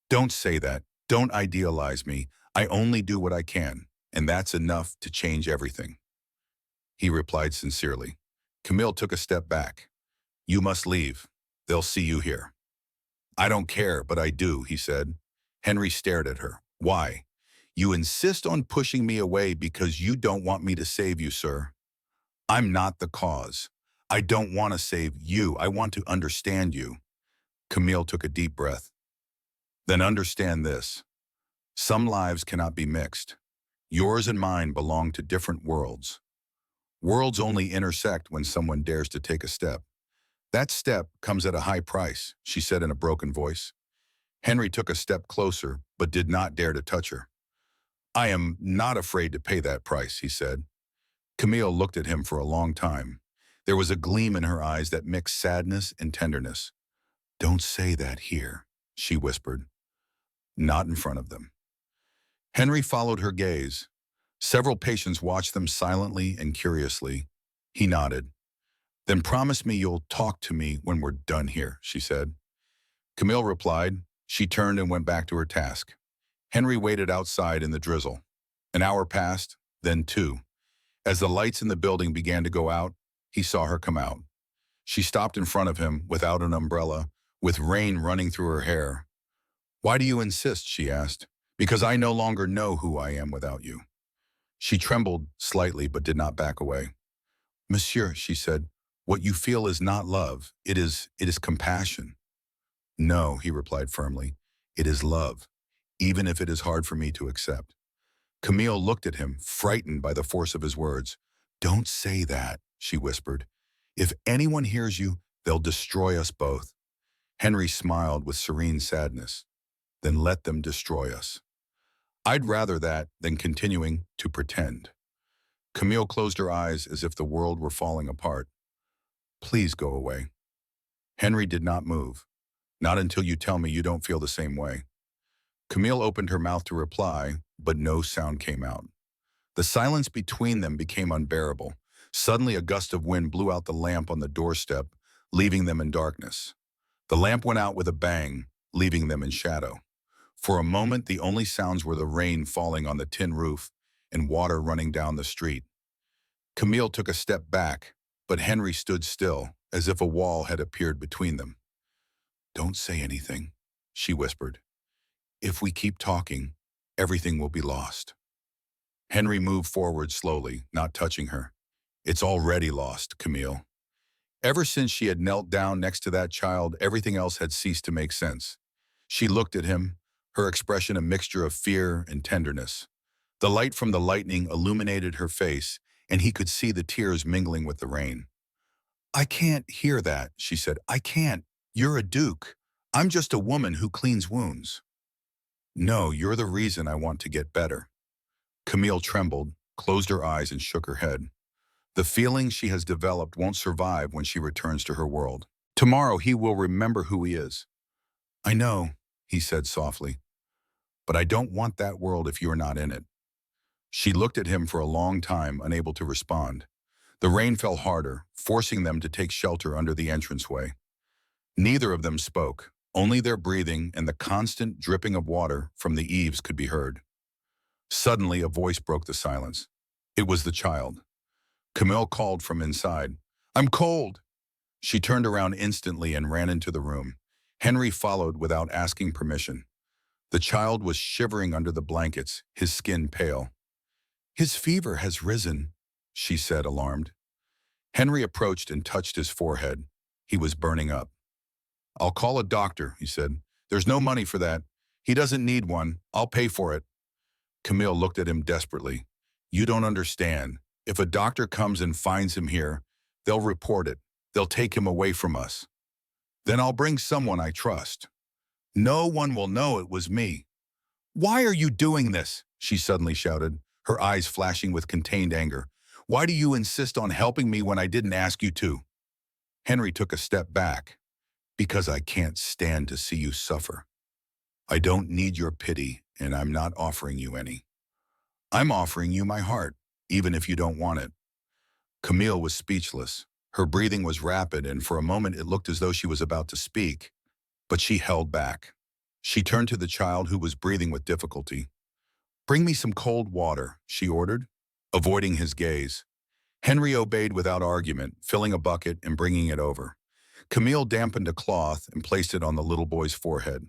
"Don't say that. Don't idealize me. I only do what I can, and that's enough to change everything." He replied sincerely. Camille took a step back. "You must leave. They'll see you here." "I don't care, but I do," he said. Henry stared at her. "Why? You insist on pushing me away because you don't want me to save you, sir. I'm not the cause. I don't want to save you. I want to understand you." Camille took a deep breath. "Then understand this. Some lives cannot be mixed. Yours and mine belong to different worlds. Worlds only intersect when someone dares to take a step. That step comes at a high price," she said in a broken voice. Henry took a step closer, but did not dare to touch her. "I am not afraid to pay that price," he said. Camille looked at him for a long time. There was a gleam in her eyes that mixed sadness and tenderness. "Don't say that here," she whispered. "Not in front of them." Henry followed her gaze. Several patients watched them silently and curiously. He nodded. "Then promise me you'll talk to me when we're done here," she said. Camille replied. She turned and went back to her task. Henry waited outside in the drizzle. An hour passed, then two. As the lights in the building began to go out, he saw her come out. She stopped in front of him without an umbrella, with rain running through her hair. "Why do you insist?" she asked. "Because I no longer know who I am without you." She trembled slightly but did not back away. "Monsieur," she said, "what you feel is not love. It is compassion." "No," he replied firmly. "It is love, even if it is hard for me to accept." Camille looked at him, frightened by the force of his words. "Don't say that," she whispered. "If anyone hears you, they'll destroy us both." Henry smiled with serene sadness. "Then let them destroy us. I'd rather that than continuing to pretend." Camille closed her eyes as if the world were falling apart. Please go away. Henry did not move. Not until you tell me you don't feel the same way. Camille opened her mouth to reply, but no sound came out. The silence between them became unbearable. Suddenly a gust of wind blew out the lamp on the doorstep, leaving them in darkness. The lamp went out with a bang, leaving them in shadow. For a moment, the only sounds were the rain falling on the tin roof and water running down the street. Camille took a step back, but Henry stood still, as if a wall had appeared between them. Don't say anything, she whispered. If we keep talking, everything will be lost. Henry moved forward slowly, not touching her. It's already lost, Camille. Ever since she had knelt down next to that child, everything else had ceased to make sense. She looked at him, her expression a mixture of fear and tenderness. The light from the lightning illuminated her face, and he could see the tears mingling with the rain. I can't hear that, she said. I can't. You're a duke. I'm just a woman who cleans wounds. No, you're the reason I want to get better. Camille trembled, closed her eyes, and shook her head. The feeling she has developed won't survive when she returns to her world. Tomorrow he will remember who he is. I know, he said softly, but I don't want that world if you are not in it. She looked at him for a long time, unable to respond. The rain fell harder, forcing them to take shelter under the entranceway. Neither of them spoke. Only their breathing and the constant dripping of water from the eaves could be heard. Suddenly, a voice broke the silence. It was the child. Camille called from inside. I'm cold. She turned around instantly and ran into the room. Henry followed without asking permission. The child was shivering under the blankets, his skin pale. His fever has risen, she said, alarmed. Henry approached and touched his forehead. He was burning up. I'll call a doctor, he said. There's no money for that. He doesn't need one. I'll pay for it. Camille looked at him desperately. You don't understand. If a doctor comes and finds him here, they'll report it. They'll take him away from us. Then I'll bring someone I trust. No one will know it was me. Why are you doing this? She suddenly shouted, her eyes flashing with contained anger. Why do you insist on helping me when I didn't ask you to? Henry took a step back. Because I can't stand to see you suffer. I don't need your pity, and I'm not offering you any. I'm offering you my heart, even if you don't want it. Camille was speechless. Her breathing was rapid, and for a moment it looked as though she was about to speak. But she held back. She turned to the child who was breathing with difficulty. Bring me some cold water, she ordered, avoiding his gaze. Henry obeyed without argument, filling a bucket and bringing it over. Camille dampened a cloth and placed it on the little boy's forehead.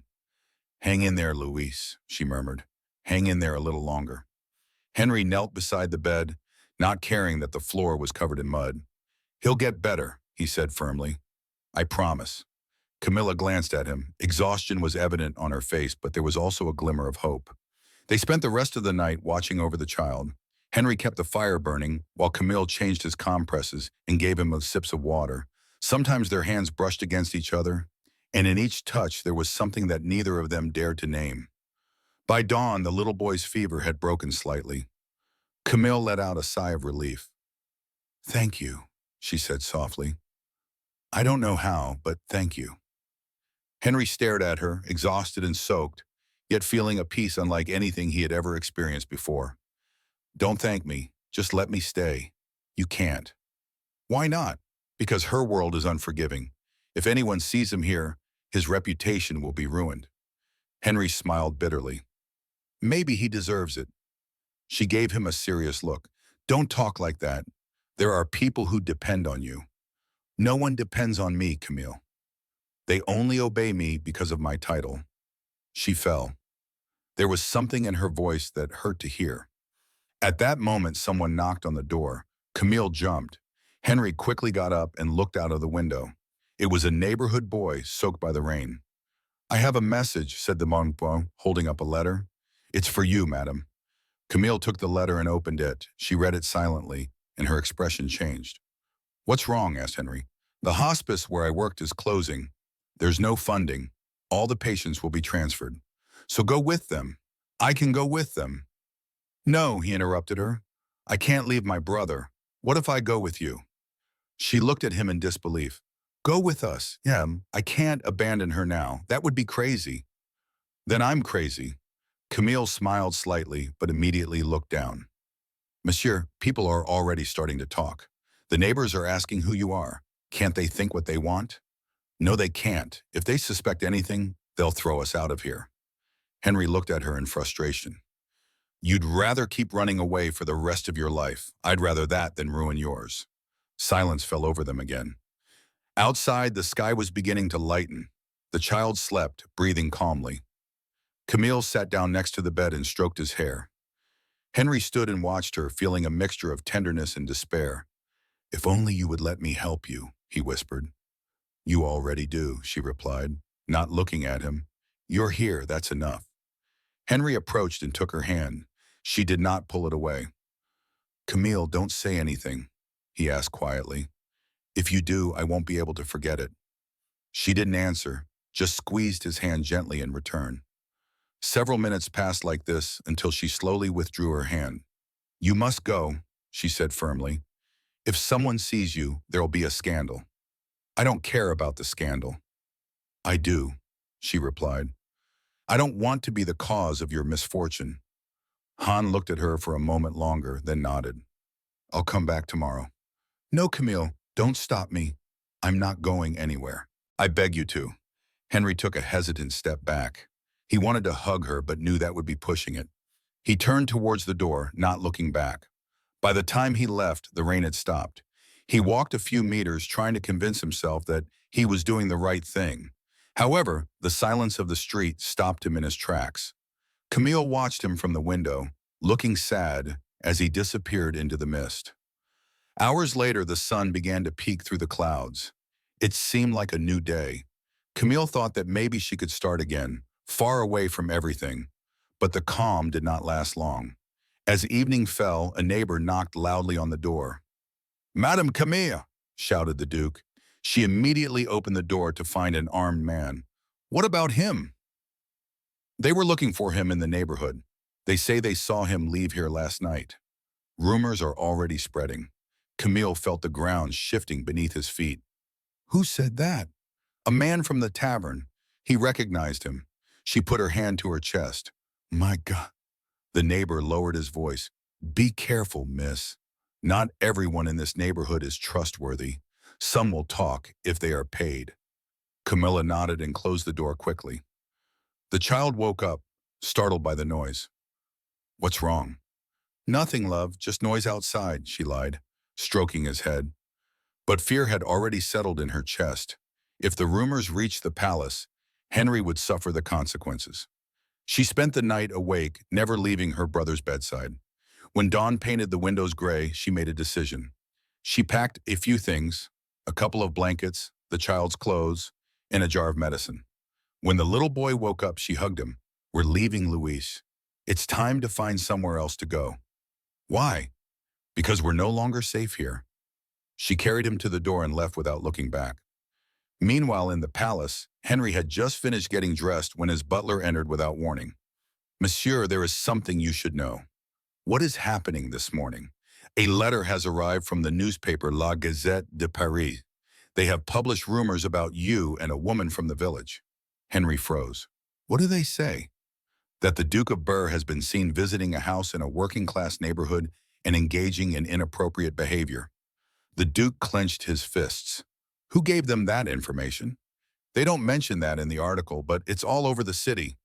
Hang in there, Luis, she murmured. Hang in there a little longer. Henry knelt beside the bed, not caring that the floor was covered in mud. He'll get better, he said firmly. I promise. Camilla glanced at him. Exhaustion was evident on her face, but there was also a glimmer of hope. They spent the rest of the night watching over the child. Henry kept the fire burning, while Camille changed his compresses and gave him sips of water. Sometimes their hands brushed against each other, and in each touch there was something that neither of them dared to name. By dawn, the little boy's fever had broken slightly. Camille let out a sigh of relief. Thank you, she said softly. I don't know how, but thank you. Henry stared at her, exhausted and soaked, yet feeling a peace unlike anything he had ever experienced before. Don't thank me, just let me stay. You can't. Why not? Because her world is unforgiving. If anyone sees him here, his reputation will be ruined. Henry smiled bitterly. Maybe he deserves it. She gave him a serious look. Don't talk like that. There are people who depend on you. No one depends on me, Camille. They only obey me because of my title. She fell. There was something in her voice that hurt to hear. At that moment, someone knocked on the door. Camille jumped. Henry quickly got up and looked out of the window. It was a neighborhood boy soaked by the rain. I have a message, said the monk, holding up a letter. It's for you, madam. Camille took the letter and opened it. She read it silently, and her expression changed. What's wrong? Asked Henry. The hospice where I worked is closing. There's no funding. All the patients will be transferred. So go with them. I can go with them. No, he interrupted her. I can't leave my brother. What if I go with you? She looked at him in disbelief. Go with us. Yeah, I can't abandon her now. That would be crazy. Then I'm crazy. Camille smiled slightly, but immediately looked down. Monsieur, people are already starting to talk. The neighbors are asking who you are. Can't they think what they want? No, they can't. If they suspect anything, they'll throw us out of here. Henry looked at her in frustration. You'd rather keep running away for the rest of your life. I'd rather that than ruin yours. Silence fell over them again. Outside, the sky was beginning to lighten. The child slept, breathing calmly. Camille sat down next to the bed and stroked his hair. Henry stood and watched her, feeling a mixture of tenderness and despair. If only you would let me help you, he whispered. You already do, she replied, not looking at him. You're here, that's enough. Henry approached and took her hand. She did not pull it away. Camille, don't say anything, he asked quietly. If you do, I won't be able to forget it. She didn't answer, just squeezed his hand gently in return. Several minutes passed like this until she slowly withdrew her hand. You must go, she said firmly. If someone sees you, there'll be a scandal. I don't care about the scandal. I do, she replied. I don't want to be the cause of your misfortune. Han looked at her for a moment longer, then nodded. I'll come back tomorrow. No, Camille, don't stop me. I'm not going anywhere. I beg you to. Henry took a hesitant step back. He wanted to hug her, but knew that would be pushing it. He turned towards the door, not looking back. By the time he left, the rain had stopped. He walked a few meters, trying to convince himself that he was doing the right thing. However, the silence of the street stopped him in his tracks. Camille watched him from the window, looking sad as he disappeared into the mist. Hours later, the sun began to peek through the clouds. It seemed like a new day. Camille thought that maybe she could start again, far away from everything. But the calm did not last long. As evening fell, a neighbor knocked loudly on the door. Madame Camille, shouted the Duke. She immediately opened the door to find an armed man. What about him? They were looking for him in the neighborhood. They say they saw him leave here last night. Rumors are already spreading. Camille felt the ground shifting beneath his feet. Who said that? A man from the tavern. He recognized him. She put her hand to her chest. My God. The neighbor lowered his voice. Be careful, miss. Not everyone in this neighborhood is trustworthy. Some will talk if they are paid. Camilla nodded and closed the door quickly. The child woke up, startled by the noise. What's wrong? Nothing, love, just noise outside, she lied, stroking his head. But fear had already settled in her chest. If the rumors reached the palace, Henry would suffer the consequences. She spent the night awake, never leaving her brother's bedside. When dawn painted the windows gray, she made a decision. She packed a few things, a couple of blankets, the child's clothes, and a jar of medicine. When the little boy woke up, she hugged him. We're leaving, Luis. It's time to find somewhere else to go. Why? Because we're no longer safe here. She carried him to the door and left without looking back. Meanwhile, in the palace, Henry had just finished getting dressed when his butler entered without warning. Monsieur, there is something you should know. What is happening this morning? A letter has arrived from the newspaper La Gazette de Paris. They have published rumors about you and a woman from the village. Henry froze. What do they say? That the Duke of Burr has been seen visiting a house in a working-class neighborhood and engaging in inappropriate behavior. The Duke clenched his fists. Who gave them that information? They don't mention that in the article, but it's all over the city.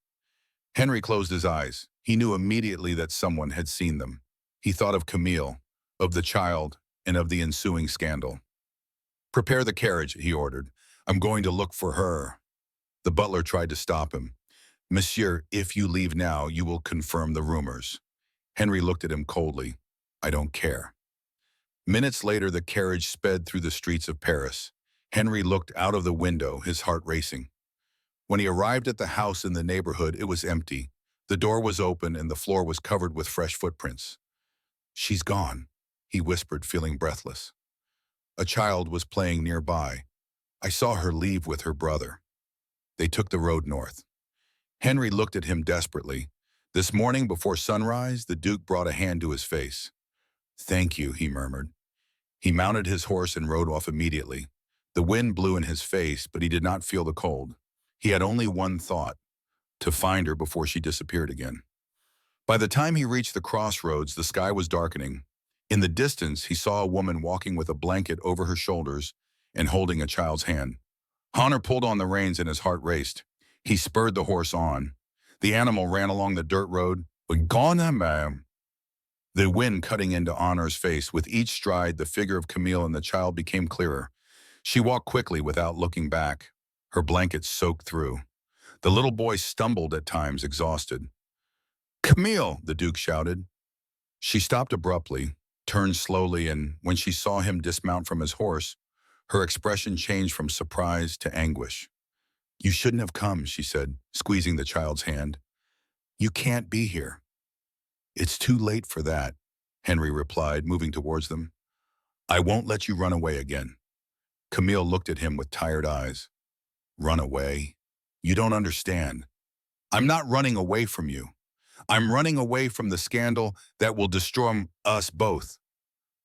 Henry closed his eyes. He knew immediately that someone had seen them. He thought of Camille, of the child, and of the ensuing scandal. Prepare the carriage, he ordered. I'm going to look for her. The butler tried to stop him. Monsieur, if you leave now, you will confirm the rumors. Henry looked at him coldly. I don't care. Minutes later, the carriage sped through the streets of Paris. Henry looked out of the window, his heart racing. When he arrived at the house in the neighborhood, it was empty. The door was open and the floor was covered with fresh footprints. She's gone, he whispered, feeling breathless. A child was playing nearby. I saw her leave with her brother. They took the road north. Henry looked at him desperately. This morning before sunrise, the Duke brought a hand to his face. Thank you, he murmured. He mounted his horse and rode off immediately. The wind blew in his face, but he did not feel the cold. He had only one thought, to find her before she disappeared again. By the time he reached the crossroads, the sky was darkening. In the distance, he saw a woman walking with a blanket over her shoulders and holding a child's hand. Honor pulled on the reins and his heart raced. He spurred the horse on. The animal ran along the dirt road. The wind cutting into Honor's face. With each stride, the figure of Camille and the child became clearer. She walked quickly without looking back, her blanket soaked through. The little boy stumbled at times, exhausted. Camille, the Duke shouted. She stopped abruptly, turned slowly, and when she saw him dismount from his horse, her expression changed from surprise to anguish. You shouldn't have come, she said, squeezing the child's hand. You can't be here. It's too late for that, Henry replied, moving towards them. I won't let you run away again. Camille looked at him with tired eyes. Run away? You don't understand. I'm not running away from you. I'm running away from the scandal that will destroy us both.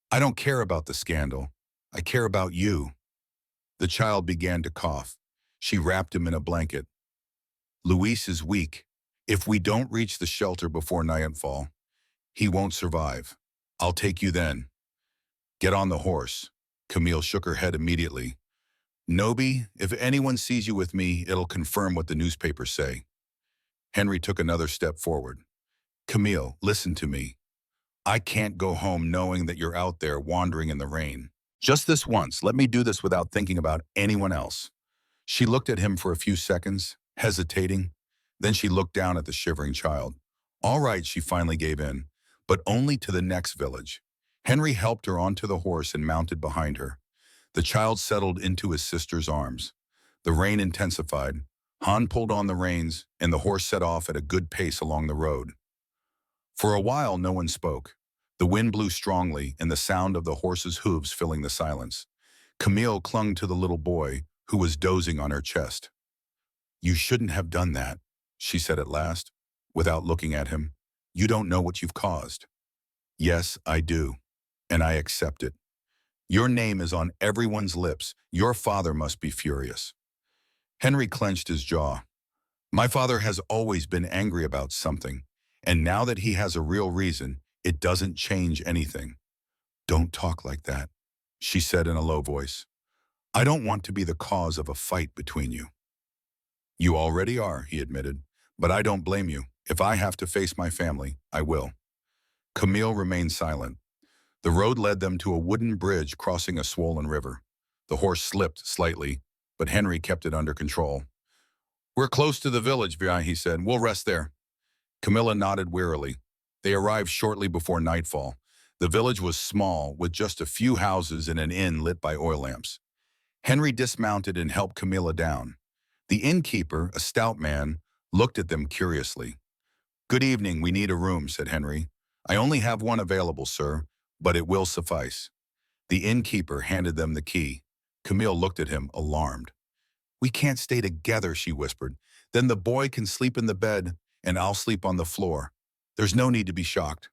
I don't care about the scandal. I care about you. The child began to cough. She wrapped him in a blanket. Luis is weak. If we don't reach the shelter before nightfall, he won't survive. I'll take you then. Get on the horse. Camille shook her head immediately. Nobi, if anyone sees you with me, it'll confirm what the newspapers say. Henry took another step forward. Camille, listen to me. I can't go home knowing that you're out there wandering in the rain. Just this once, let me do this without thinking about anyone else. She looked at him for a few seconds, hesitating. Then she looked down at the shivering child. All right, she finally gave in, but only to the next village. Henry helped her onto the horse and mounted behind her. The child settled into his sister's arms. The rain intensified. Han pulled on the reins, and the horse set off at a good pace along the road. For a while, no one spoke. The wind blew strongly, and the sound of the horse's hooves filling the silence. Camille clung to the little boy, who was dozing on her chest. You shouldn't have done that, she said at last, without looking at him. You don't know what you've caused. Yes, I do, and I accept it. Your name is on everyone's lips. Your father must be furious. Henry clenched his jaw. My father has always been angry about something, and now that he has a real reason, it doesn't change anything. Don't talk like that, she said in a low voice. I don't want to be the cause of a fight between you. You already are, he admitted, but I don't blame you. If I have to face my family, I will. Camille remained silent. The road led them to a wooden bridge crossing a swollen river. The horse slipped slightly, but Henry kept it under control. We're close to the village, he said. We'll rest there. Camilla nodded wearily. They arrived shortly before nightfall. The village was small, with just a few houses and an inn lit by oil lamps. Henry dismounted and helped Camilla down. The innkeeper, a stout man, looked at them curiously. Good evening, we need a room, said Henry. I only have one available, sir, but it will suffice. The innkeeper handed them the key. Camille looked at him, alarmed. We can't stay together, she whispered. Then the boy can sleep in the bed, and I'll sleep on the floor. There's no need to be shocked.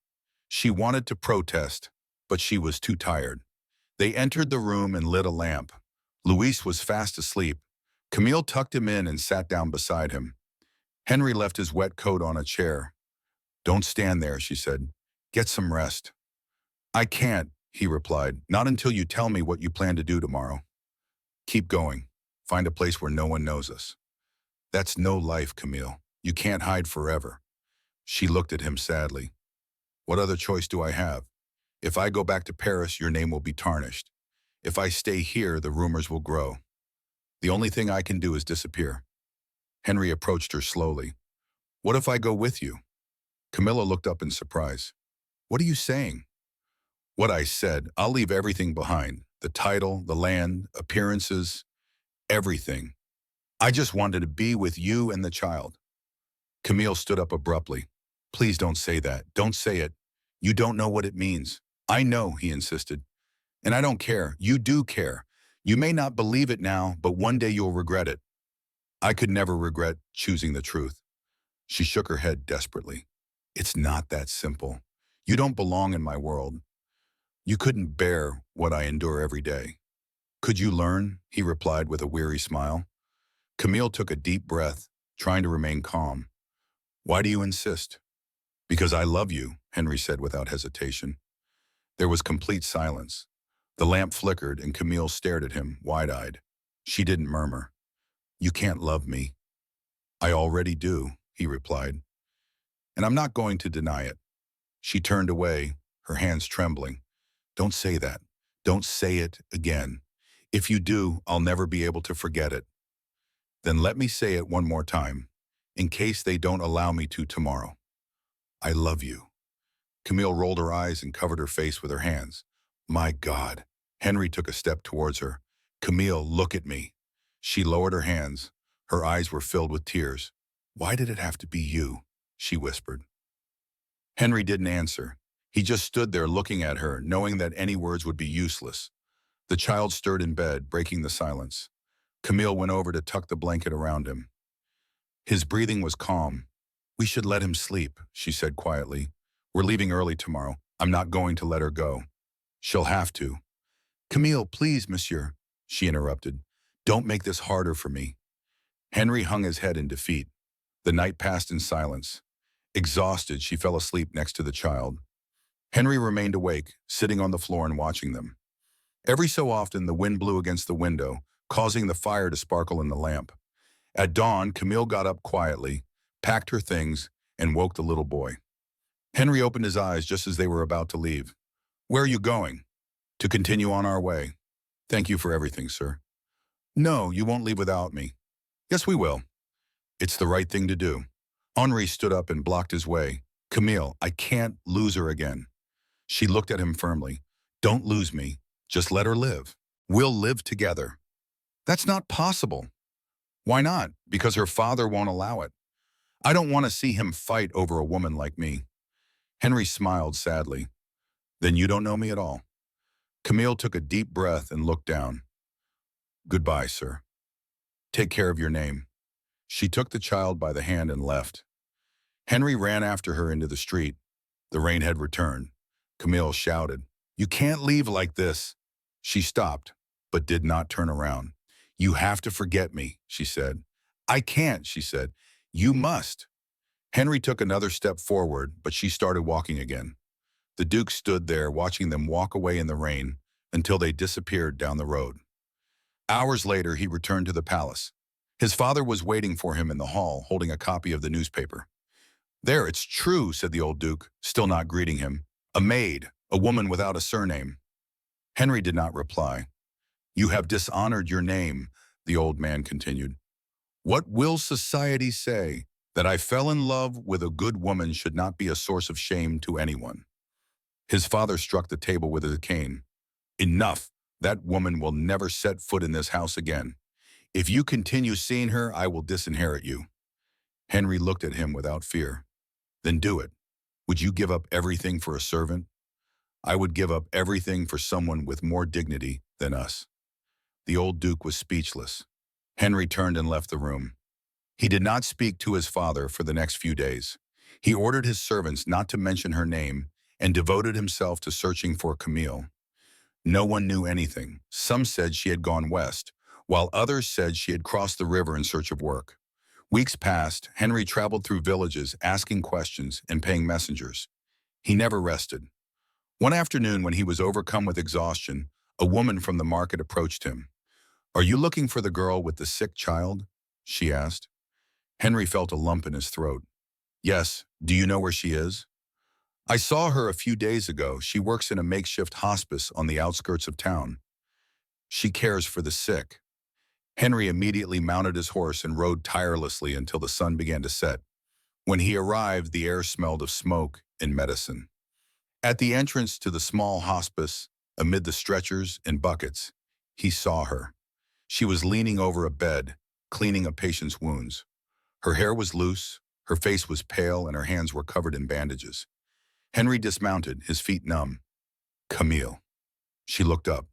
She wanted to protest, but she was too tired. They entered the room and lit a lamp. Luis was fast asleep. Camille tucked him in and sat down beside him. Henry left his wet coat on a chair. Don't stand there, she said. Get some rest. I can't, he replied. Not until you tell me what you plan to do tomorrow. Keep going. Find a place where no one knows us. That's no life, Camille. You can't hide forever. She looked at him sadly. What other choice do I have? If I go back to Paris, your name will be tarnished. If I stay here, the rumors will grow. The only thing I can do is disappear. Henry approached her slowly. What if I go with you? Camilla looked up in surprise. What are you saying? What I said. I'll leave everything behind. The title, the land, appearances, everything. I just wanted to be with you and the child. Camille stood up abruptly. Please don't say that. Don't say it. You don't know what it means. I know, he insisted. And I don't care. You do care. You may not believe it now, but one day you'll regret it. I could never regret choosing the truth. She shook her head desperately. It's not that simple. You don't belong in my world. You couldn't bear what I endure every day. Could you learn? He replied with a weary smile. Camille took a deep breath, trying to remain calm. Why do you insist? Because I love you, Henry said without hesitation. There was complete silence. The lamp flickered and Camille stared at him, wide-eyed. She didn't murmur. You can't love me. I already do, he replied. And I'm not going to deny it. She turned away, her hands trembling. Don't say that. Don't say it again. If you do, I'll never be able to forget it. Then let me say it one more time, in case they don't allow me to tomorrow. I love you. Camille rolled her eyes and covered her face with her hands. My God. Henry took a step towards her. Camille, look at me. She lowered her hands. Her eyes were filled with tears. Why did it have to be you? She whispered. Henry didn't answer. He just stood there looking at her, knowing that any words would be useless. The child stirred in bed, breaking the silence. Camille went over to tuck the blanket around him. His breathing was calm. We should let him sleep, she said quietly. We're leaving early tomorrow. I'm not going to let her go. She'll have to. Camille, please, monsieur, she interrupted. Don't make this harder for me. Henry hung his head in defeat. The night passed in silence. Exhausted, she fell asleep next to the child. Henry remained awake, sitting on the floor and watching them. Every so often, the wind blew against the window, causing the fire to sparkle in the lamp. At dawn, Camille got up quietly, packed her things, and woke the little boy. Henry opened his eyes just as they were about to leave. Where are you going? To continue on our way. Thank you for everything, sir. No, you won't leave without me. Yes, we will. It's the right thing to do. Henri stood up and blocked his way. Camille, I can't lose her again. She looked at him firmly. Don't lose me. Just let her live. We'll live together. That's not possible. Why not? Because her father won't allow it. I don't want to see him fight over a woman like me. Henry smiled sadly. Then you don't know me at all. Camille took a deep breath and looked down. Goodbye, sir. Take care of your name. She took the child by the hand and left. Henry ran after her into the street. The rain had returned. Camille shouted, You can't leave like this. She stopped, but did not turn around. You have to forget me, she said. I can't, she said. You must. Henry took another step forward, but she started walking again. The Duke stood there watching them walk away in the rain until they disappeared down the road. Hours later, he returned to the palace. His father was waiting for him in the hall, holding a copy of the newspaper. There, it's true, said the old Duke, still not greeting him. A maid, a woman without a surname. Henry did not reply. You have dishonored your name, the old man continued. What will society say? That I fell in love with a good woman should not be a source of shame to anyone. His father struck the table with a cane. Enough! That woman will never set foot in this house again. If you continue seeing her, I will disinherit you. Henry looked at him without fear. Then do it. Would you give up everything for a servant? I would give up everything for someone with more dignity than us. The old Duke was speechless. Henry turned and left the room. He did not speak to his father for the next few days. He ordered his servants not to mention her name and devoted himself to searching for Camille. No one knew anything. Some said she had gone west, while others said she had crossed the river in search of work. Weeks passed. Henry traveled through villages, asking questions and paying messengers. He never rested. One afternoon, when he was overcome with exhaustion, a woman from the market approached him. Are you looking for the girl with the sick child? She asked. Henry felt a lump in his throat. Yes, do you know where she is? I saw her a few days ago. She works in a makeshift hospice on the outskirts of town. She cares for the sick. Henry immediately mounted his horse and rode tirelessly until the sun began to set. When he arrived, the air smelled of smoke and medicine. At the entrance to the small hospice, amid the stretchers and buckets, he saw her. She was leaning over a bed, cleaning a patient's wounds. Her hair was loose, her face was pale, and her hands were covered in bandages. Henry dismounted, his feet numb. Camille. She looked up.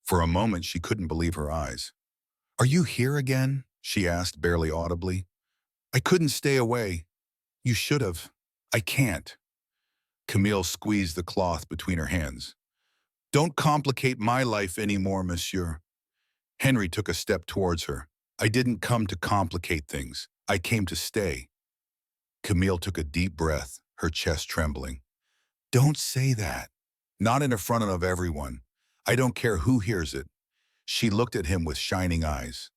For a moment, she couldn't believe her eyes. Are you here again? She asked, barely audibly. I couldn't stay away. You should have. I can't. Camille squeezed the cloth between her hands. Don't complicate my life anymore, monsieur. Henry took a step towards her. I didn't come to complicate things. I came to stay. Camille took a deep breath, her chest trembling. Don't say that. Not in front of everyone. I don't care who hears it. She looked at him with shining eyes.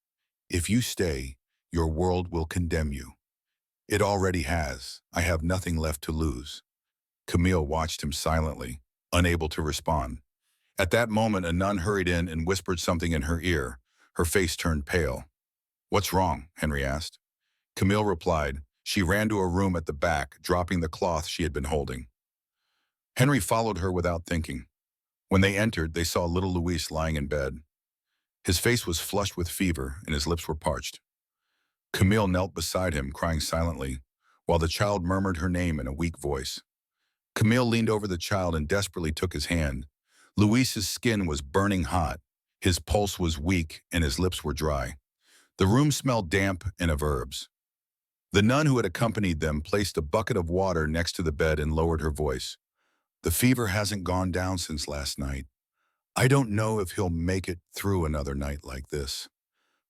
If you stay, your world will condemn you. It already has. I have nothing left to lose. Camille watched him silently, unable to respond. At that moment, a nun hurried in and whispered something in her ear. Her face turned pale. What's wrong? Henry asked. Camille replied. She ran to a room at the back, dropping the cloth she had been holding. Henry followed her without thinking. When they entered, they saw little Luis lying in bed. His face was flushed with fever and his lips were parched. Camille knelt beside him, crying silently, while the child murmured her name in a weak voice. Camille leaned over the child and desperately took his hand. Luis's skin was burning hot, his pulse was weak, and his lips were dry. The room smelled damp and of herbs. The nun who had accompanied them placed a bucket of water next to the bed and lowered her voice. The fever hasn't gone down since last night. I don't know if he'll make it through another night like this.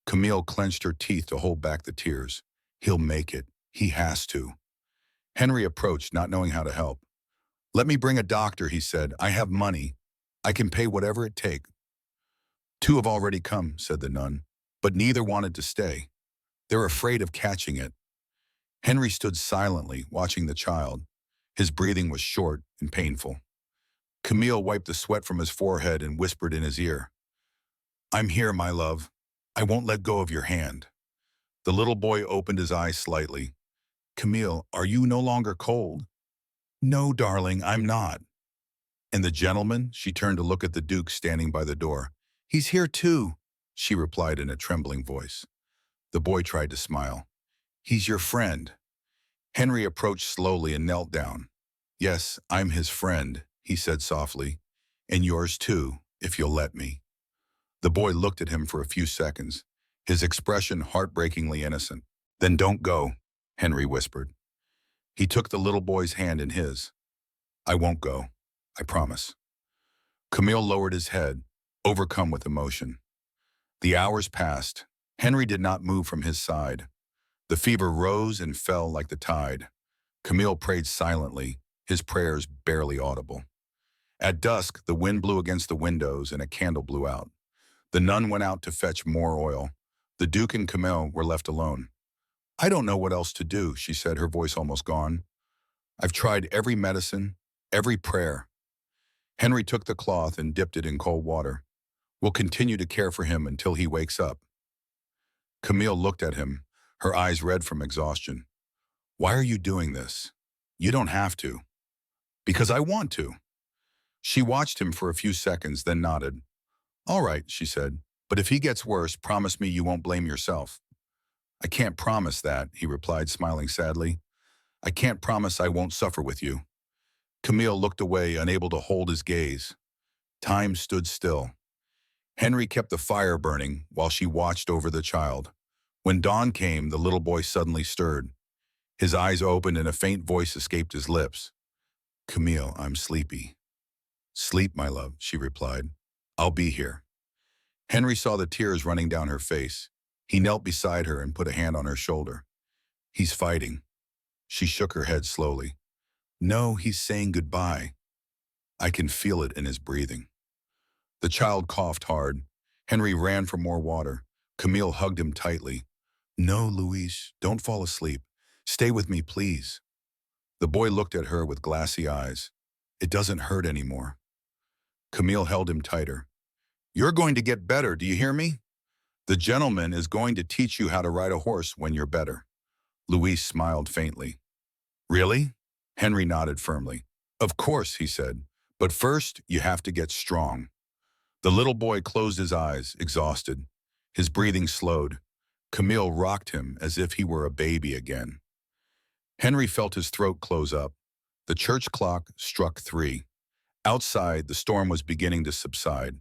Camille clenched her teeth to hold back the tears. He'll make it. He has to. Henry approached, not knowing how to help. Let me bring a doctor, he said. I have money. I can pay whatever it takes. Two have already come, said the nun, but neither wanted to stay. They're afraid of catching it. Henry stood silently, watching the child. His breathing was short and painful. Camille wiped the sweat from his forehead and whispered in his ear. I'm here, my love. I won't let go of your hand. The little boy opened his eyes slightly. Camille, are you no longer cold? No, darling, I'm not. And the gentleman? She turned to look at the Duke standing by the door. He's here too, she replied in a trembling voice. The boy tried to smile. He's your friend. Henry approached slowly and knelt down. Yes, I'm his friend, he said softly. And yours too, if you'll let me. The boy looked at him for a few seconds, his expression heartbreakingly innocent. Then don't go, Henry whispered. He took the little boy's hand in his. I won't go, I promise. Camille lowered his head, overcome with emotion. The hours passed. Henry did not move from his side. The fever rose and fell like the tide. Camille prayed silently, his prayers barely audible. At dusk, the wind blew against the windows and a candle blew out. The nun went out to fetch more oil. The Duke and Camille were left alone. I don't know what else to do, she said, her voice almost gone. I've tried every medicine, every prayer. Henry took the cloth and dipped it in cold water. We'll continue to care for him until he wakes up. Camille looked at him, her eyes red from exhaustion. Why are you doing this? You don't have to. Because I want to. She watched him for a few seconds, then nodded. All right, she said, but if he gets worse, promise me you won't blame yourself. I can't promise that, he replied, smiling sadly. I can't promise I won't suffer with you. Camille looked away, unable to hold his gaze. Time stood still. Henry kept the fire burning while she watched over the child. When dawn came, the little boy suddenly stirred. His eyes opened and a faint voice escaped his lips. Camille, I'm sleepy. Sleep, my love, she replied. I'll be here. Henry saw the tears running down her face. He knelt beside her and put a hand on her shoulder. He's fighting. She shook her head slowly. No, he's saying goodbye. I can feel it in his breathing. The child coughed hard. Henry ran for more water. Camille hugged him tightly. No, Luis, don't fall asleep. Stay with me, please. The boy looked at her with glassy eyes. It doesn't hurt anymore. Camille held him tighter. You're going to get better, do you hear me? The gentleman is going to teach you how to ride a horse when you're better. Luis smiled faintly. Really? Henry nodded firmly. Of course, he said, but first you have to get strong. The little boy closed his eyes, exhausted. His breathing slowed. Camille rocked him as if he were a baby again. Henry felt his throat close up. The church clock struck 3. Outside, the storm was beginning to subside.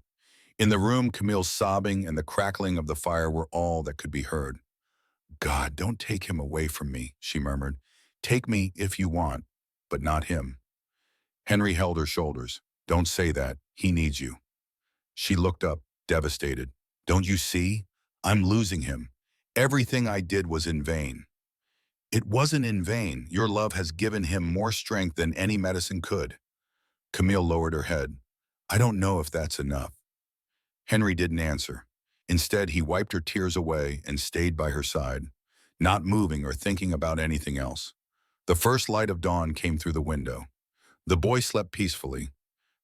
In the room, Camille's sobbing and the crackling of the fire were all that could be heard. God, don't take him away from me, she murmured. Take me if you want, but not him. Henry held her shoulders. Don't say that. He needs you. She looked up, devastated. Don't you see? I'm losing him. Everything I did was in vain. It wasn't in vain. Your love has given him more strength than any medicine could. Camille lowered her head. I don't know if that's enough. Henry didn't answer. Instead, he wiped her tears away and stayed by her side, not moving or thinking about anything else. The first light of dawn came through the window. The boy slept peacefully.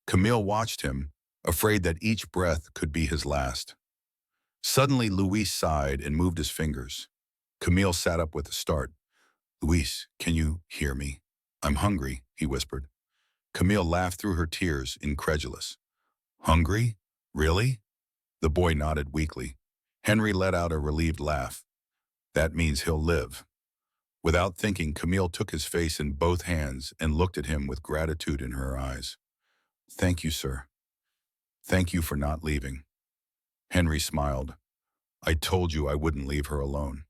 Camille watched him, afraid that each breath could be his last. Suddenly, Luis sighed and moved his fingers. Camille sat up with a start. Luis, can you hear me? I'm hungry, he whispered. Camille laughed through her tears, incredulous. Hungry? Really? The boy nodded weakly. Henry let out a relieved laugh. That means he'll live. Without thinking, Camille took his face in both hands and looked at him with gratitude in her eyes. Thank you, sir. Thank you for not leaving. Henry smiled. I told you I wouldn't leave her alone.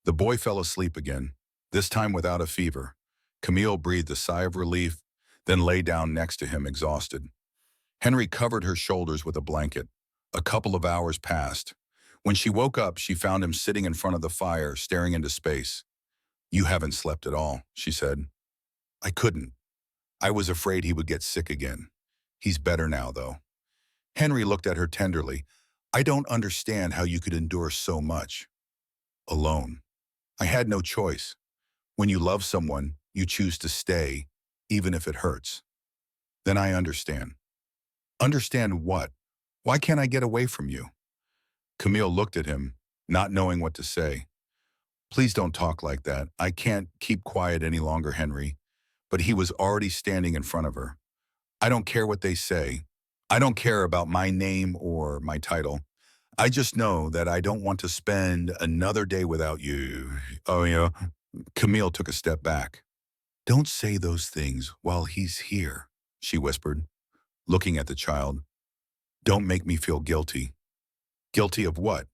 The boy fell asleep again, this time without a fever. Camille breathed a sigh of relief, then lay down next to him exhausted. Henry covered her shoulders with a blanket. A couple of hours passed. When she woke up, she found him sitting in front of the fire, staring into space. You haven't slept at all, she said. I couldn't. I was afraid he would get sick again. He's better now, though. Henry looked at her tenderly. I don't understand how you could endure so much. Alone. I had no choice. When you love someone, you choose to stay, even if it hurts. Then I understand. Understand what? Why can't I get away from you? Camille looked at him, not knowing what to say. Please don't talk like that. I can't keep quiet any longer, Henry. But he was already standing in front of her. I don't care what they say. I don't care about my name or my title. I just know that I don't want to spend another day without you. Oh, yeah. Camille took a step back. Don't say those things while he's here, she whispered, looking at the child. Don't make me feel guilty. Guilty of what?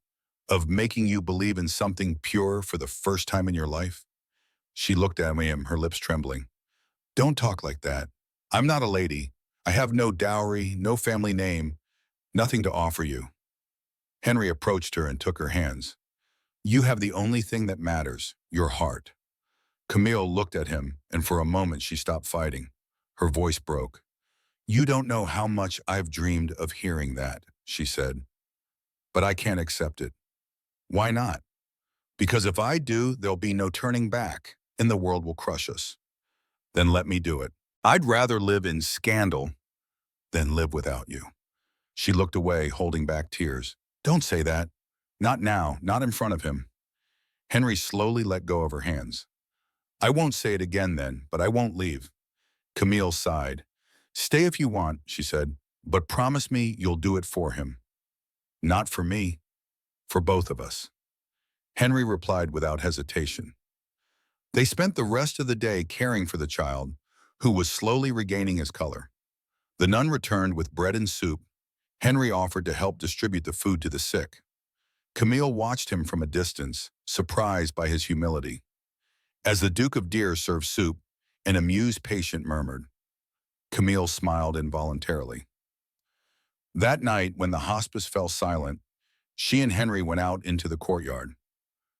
Of making you believe in something pure for the first time in your life? She looked at him, her lips trembling. Don't talk like that. I'm not a lady. I have no dowry, no family name, nothing to offer you. Henry approached her and took her hands. You have the only thing that matters, your heart. Camille looked at him, and for a moment she stopped fighting. Her voice broke. You don't know how much I've dreamed of hearing that, she said. But I can't accept it. Why not? Because if I do, there'll be no turning back, and the world will crush us. Then let me do it. I'd rather live in scandal than live without you. She looked away, holding back tears. Don't say that. Not now, not in front of him. Henry slowly let go of her hands. I won't say it again then, but I won't leave. Camille sighed. Stay if you want, she said, but promise me you'll do it for him. Not for me, for both of us. Henry replied without hesitation. They spent the rest of the day caring for the child, who was slowly regaining his color. The nun returned with bread and soup. Henry offered to help distribute the food to the sick. Camille watched him from a distance, surprised by his humility. As the Duke of Deer served soup, an amused patient murmured. Camille smiled involuntarily. That night, when the hospice fell silent, she and Henry went out into the courtyard.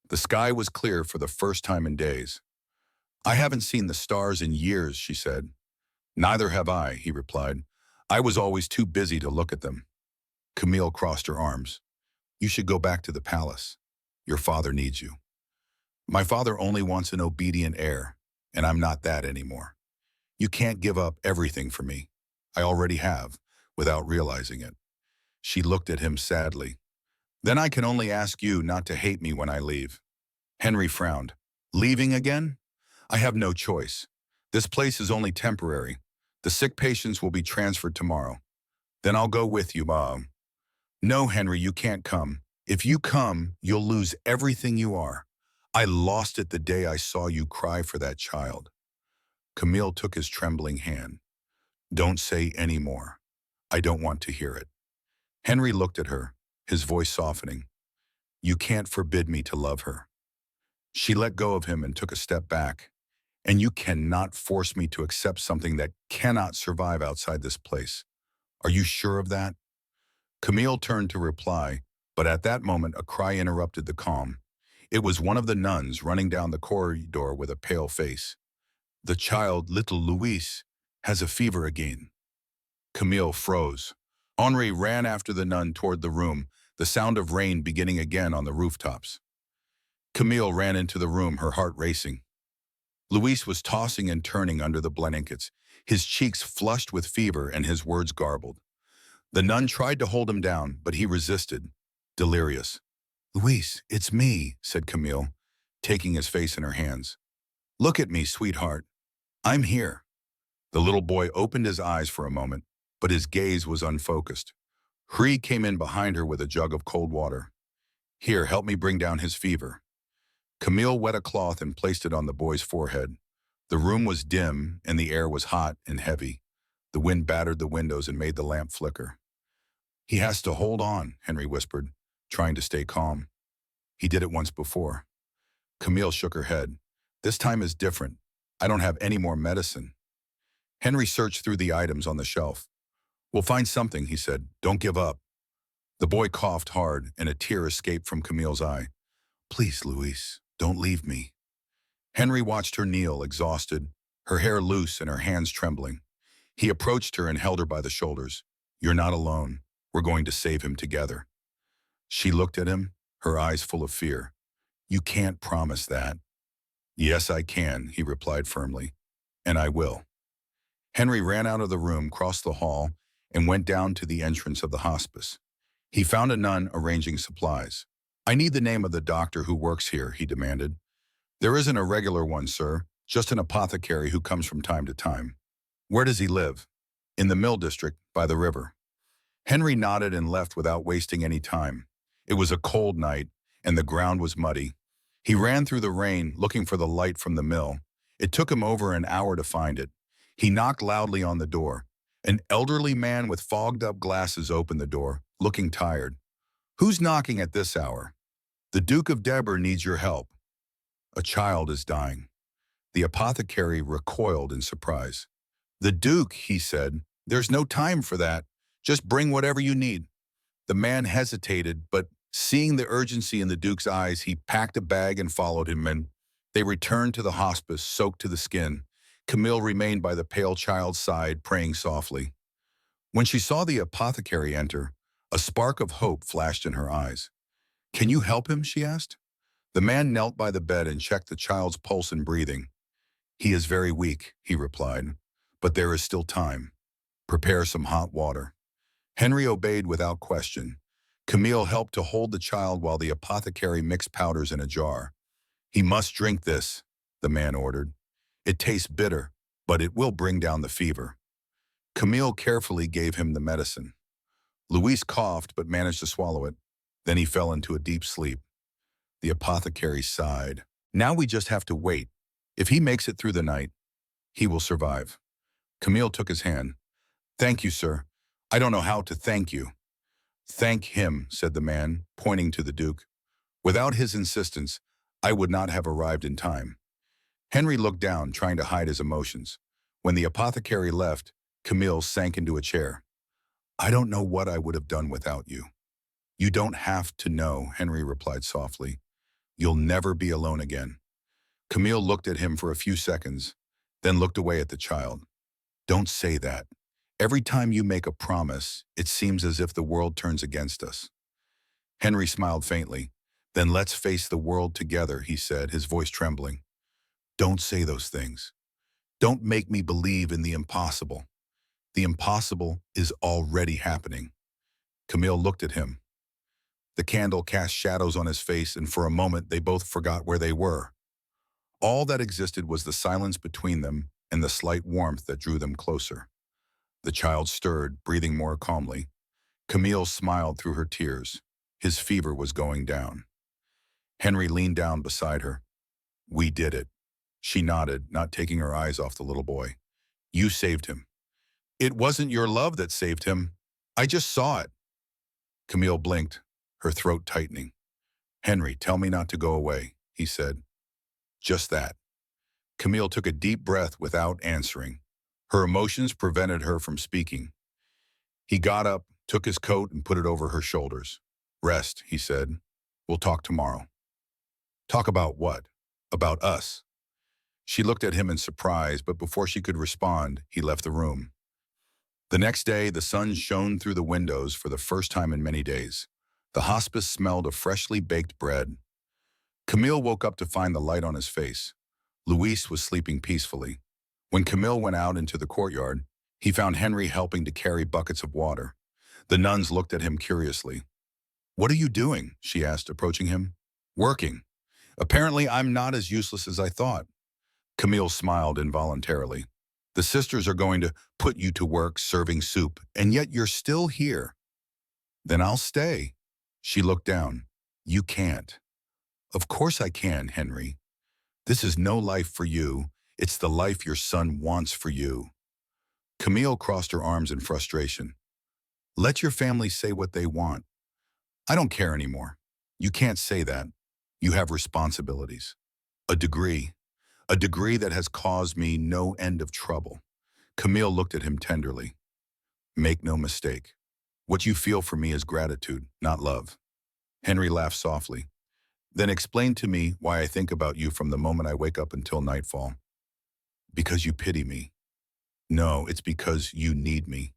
The sky was clear for the first time in days. I haven't seen the stars in years, she said. Neither have I, he replied. I was always too busy to look at them. Camille crossed her arms. You should go back to the palace. Your father needs you. My father only wants an obedient heir, and I'm not that anymore. You can't give up everything for me. I already have, without realizing it. She looked at him sadly. Then I can only ask you not to hate me when I leave. Henry frowned. Leaving again? I have no choice. This place is only temporary. The sick patients will be transferred tomorrow. Then I'll go with you, Mom. No, Henry, you can't come. If you come, you'll lose everything you are. I lost it the day I saw you cry for that child. Camille took his trembling hand. Don't say any more. I don't want to hear it. Henry looked at her, his voice softening. You can't forbid me to love her. She let go of him and took a step back. and you cannot force me to accept something that cannot survive outside this place. Are you sure of that? Camille turned to reply, but at that moment a cry interrupted the calm. It was one of the nuns running down the corridor with a pale face. The child, little Louise, has a fever again. Camille froze. Henri ran after the nun toward the room, the sound of rain beginning again on the rooftops. Camille ran into the room, her heart racing. Louise was tossing and turning under the blankets, his cheeks flushed with fever and his words garbled. The nun tried to hold him down, but he resisted, delirious. "Louise, it's me," said Camille, taking his face in her hands. "Look at me, sweetheart. I'm here." The little boy opened his eyes for a moment, but his gaze was unfocused. Hree came in behind her with a jug of cold water. "Here, help me bring down his fever." Camille wet a cloth and placed it on the boy's forehead. The room was dim, and the air was hot and heavy. The wind battered the windows and made the lamp flicker. "He has to hold on," Henry whispered, trying to stay calm. "He did it once before." Camille shook her head. "This time is different. I don't have any more medicine." Henry searched through the items on the shelf. "We'll find something," he said. "Don't give up." The boy coughed hard, and a tear escaped from Camille's eye. "Please, Louise, don't leave me." Henry watched her kneel, exhausted, her hair loose and her hands trembling. He approached her and held her by the shoulders. "You're not alone. We're going to save him together." She looked at him, her eyes full of fear. "You can't promise that." "Yes, I can," he replied firmly. "And I will." Henry ran out of the room, crossed the hall, and went down to the entrance of the hospice. He found a nun arranging supplies. "I need the name of the doctor who works here," he demanded. "There isn't a regular one, sir, just an apothecary who comes from time to time." "Where does he live?" "In the mill district, by the river." Henry nodded and left without wasting any time. It was a cold night, and the ground was muddy. He ran through the rain, looking for the light from the mill. It took him over an hour to find it. He knocked loudly on the door. An elderly man with fogged-up glasses opened the door, looking tired. "Who's knocking at this hour?" "The Duke of Deber needs your help." "A child is dying." The apothecary recoiled in surprise. "The Duke," he said. "There's no time for that. Just bring whatever you need." The man hesitated, but seeing the urgency in the Duke's eyes, he packed a bag and followed him in. They returned to the hospice, soaked to the skin. Camille remained by the pale child's side, praying softly. When she saw the apothecary enter, a spark of hope flashed in her eyes. "Can you help him?" she asked. The man knelt by the bed and checked the child's pulse and breathing. "He is very weak," he replied, "but there is still time. Prepare some hot water." Henry obeyed without question. Camille helped to hold the child while the apothecary mixed powders in a jar. "He must drink this," the man ordered. "It tastes bitter, but it will bring down the fever." Camille carefully gave him the medicine. Louise coughed but managed to swallow it. Then he fell into a deep sleep. The apothecary sighed. "Now we just have to wait. If he makes it through the night, he will survive." Camille took his hand. "Thank you, sir. I don't know how to thank you." "Thank him," said the man, pointing to the Duke. "Without his insistence, I would not have arrived in time." Henry looked down, trying to hide his emotions. When the apothecary left, Camille sank into a chair. "I don't know what I would have done without you." "You don't have to know," Henry replied softly. "You'll never be alone again." Camille looked at him for a few seconds, then looked away at the child. "Don't say that. Every time you make a promise, it seems as if the world turns against us." Henry smiled faintly. "Then let's face the world together," he said, his voice trembling. "Don't say those things. Don't make me believe in the impossible. The impossible is already happening." Camille looked at him. The candle cast shadows on his face, and for a moment they both forgot where they were. All that existed was the silence between them and the slight warmth that drew them closer. The child stirred, breathing more calmly. Camille smiled through her tears. His fever was going down. Henry leaned down beside her. "We did it." She nodded, not taking her eyes off the little boy. "You saved him." "It wasn't your love that saved him. I just saw it." Camille blinked, her throat tightening. "Henry, tell me not to go away," he said. "Just that." Camille took a deep breath without answering. Her emotions prevented her from speaking. He got up, took his coat, and put it over her shoulders. Rest, he said. We'll talk tomorrow. Talk about what? About us. She looked at him in surprise, but before she could respond, he left the room. The next day, the sun shone through the windows for the first time in many days. The hospice smelled of freshly baked bread. Camille woke up to find the light on his face. Luis was sleeping peacefully. When Camille went out into the courtyard, he found Henry helping to carry buckets of water. The nuns looked at him curiously. "What are you doing?" she asked, approaching him. "Working. Apparently, I'm not as useless as I thought." Camille smiled involuntarily. "The sisters are going to put you to work serving soup, and yet you're still here." "Then I'll stay." She looked down. "You can't." "Of course I can, Henry. This is no life for you. It's the life your son wants for you." Camille crossed her arms in frustration. "Let your family say what they want. I don't care anymore." "You can't say that. You have responsibilities. A degree. A degree that has caused me no end of trouble." Camille looked at him tenderly. "Make no mistake. What you feel for me is gratitude, not love." Henry laughed softly. "Then explain to me why I think about you from the moment I wake up until nightfall." "Because you pity me." "No, it's because you need me."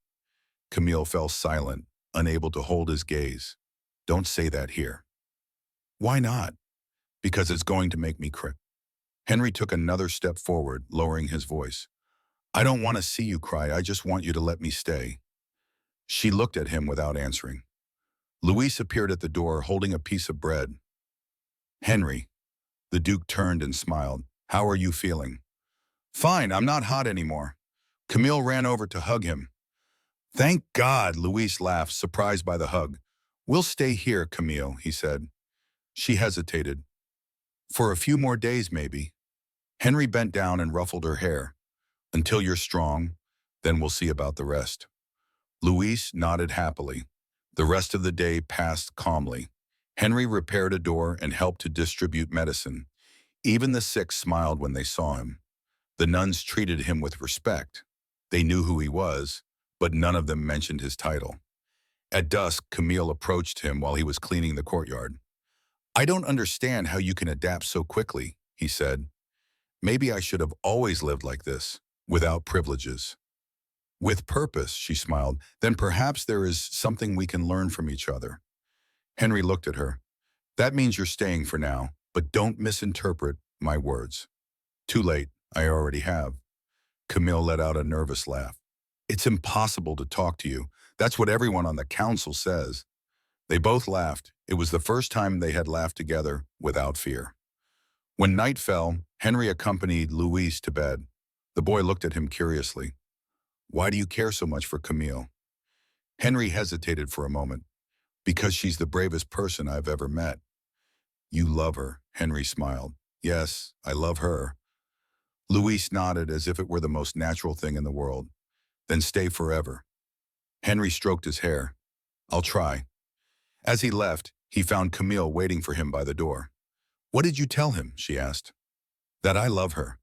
Camille fell silent, unable to hold his gaze. "Don't say that here." "Why not?" "Because it's going to make me cry." Henry took another step forward, lowering his voice. "I don't want to see you cry. I just want you to let me stay." She looked at him without answering. Luis appeared at the door, holding a piece of bread. "Henry." The Duke turned and smiled. "How are you feeling?" "Fine, I'm not hot anymore." Camille ran over to hug him. "Thank God," Luis laughed, surprised by the hug. "We'll stay here, Camille," he said. She hesitated. "For a few more days, maybe." Henry bent down and ruffled her hair. "Until you're strong, then we'll see about the rest." Luis nodded happily. The rest of the day passed calmly. Henry repaired a door and helped to distribute medicine. Even the sick smiled when they saw him. The nuns treated him with respect. They knew who he was, but none of them mentioned his title. At dusk, Camille approached him while he was cleaning the courtyard. "I don't understand how you can adapt so quickly," he said. "Maybe I should have always lived like this, without privileges." "With purpose," she smiled. "Then perhaps there is something we can learn from each other." Henry looked at her. "That means you're staying for now, but don't misinterpret my words." "Too late. I already have." Camille let out a nervous laugh. "It's impossible to talk to you. That's what everyone on the council says." They both laughed. It was the first time they had laughed together without fear. When night fell, Henry accompanied Luis to bed. The boy looked at him curiously. "Why do you care so much for Camille?" Henry hesitated for a moment. "Because she's the bravest person I've ever met." "You love her," Henry smiled. "Yes, I love her." Luis nodded as if it were the most natural thing in the world. "Then stay forever." Henry stroked his hair. "I'll try." As he left, he found Camille waiting for him by the door. "What did you tell him?" she asked. "That I love her."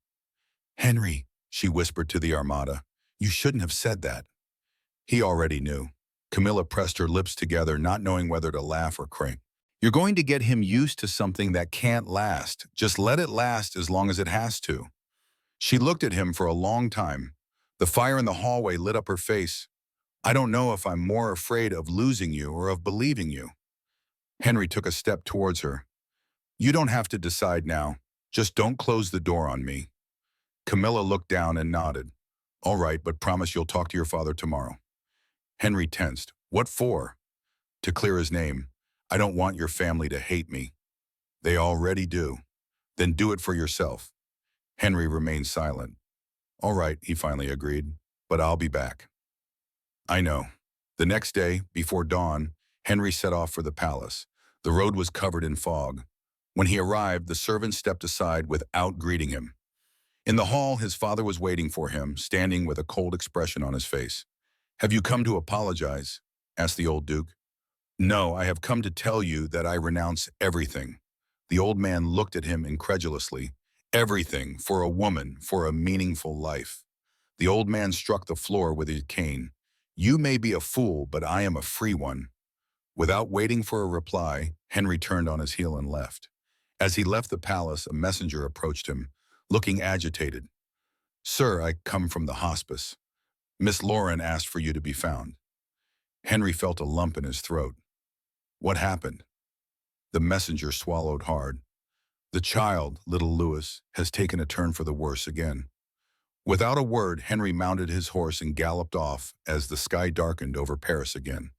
"Henry," she whispered to the Armada, "you shouldn't have said that." He already knew. Camilla pressed her lips together, not knowing whether to laugh or cry. "You're going to get him used to something that can't last. Just let it last as long as it has to." She looked at him for a long time. The fire in the hallway lit up her face. "I don't know if I'm more afraid of losing you or of believing you." Henry took a step towards her. "You don't have to decide now. Just don't close the door on me." Camilla looked down and nodded. "All right, but promise you'll talk to your father tomorrow." Henry tensed. "What for?" "To clear his name. I don't want your family to hate me." "They already do." "Then do it for yourself." Henry remained silent. "All right," he finally agreed, "but I'll be back." "I know." The next day, before dawn, Henry set off for the palace. The road was covered in fog. When he arrived, the servant stepped aside without greeting him. In the hall, his father was waiting for him, standing with a cold expression on his face. "Have you come to apologize?" asked the old duke. "No, I have come to tell you that I renounce everything." The old man looked at him incredulously. Everything for a woman, for a meaningful life. The old man struck the floor with his cane. You may be a fool, but I am a free one. Without waiting for a reply, Henry turned on his heel and left. As he left the palace, a messenger approached him, looking agitated. Sir, I come from the hospice. Miss Lauren asked for you to be found. Henry felt a lump in his throat. What happened? The messenger swallowed hard. The child, little Louis, has taken a turn for the worse again. Without a word, Henry mounted his horse and galloped off as the sky darkened over Paris again.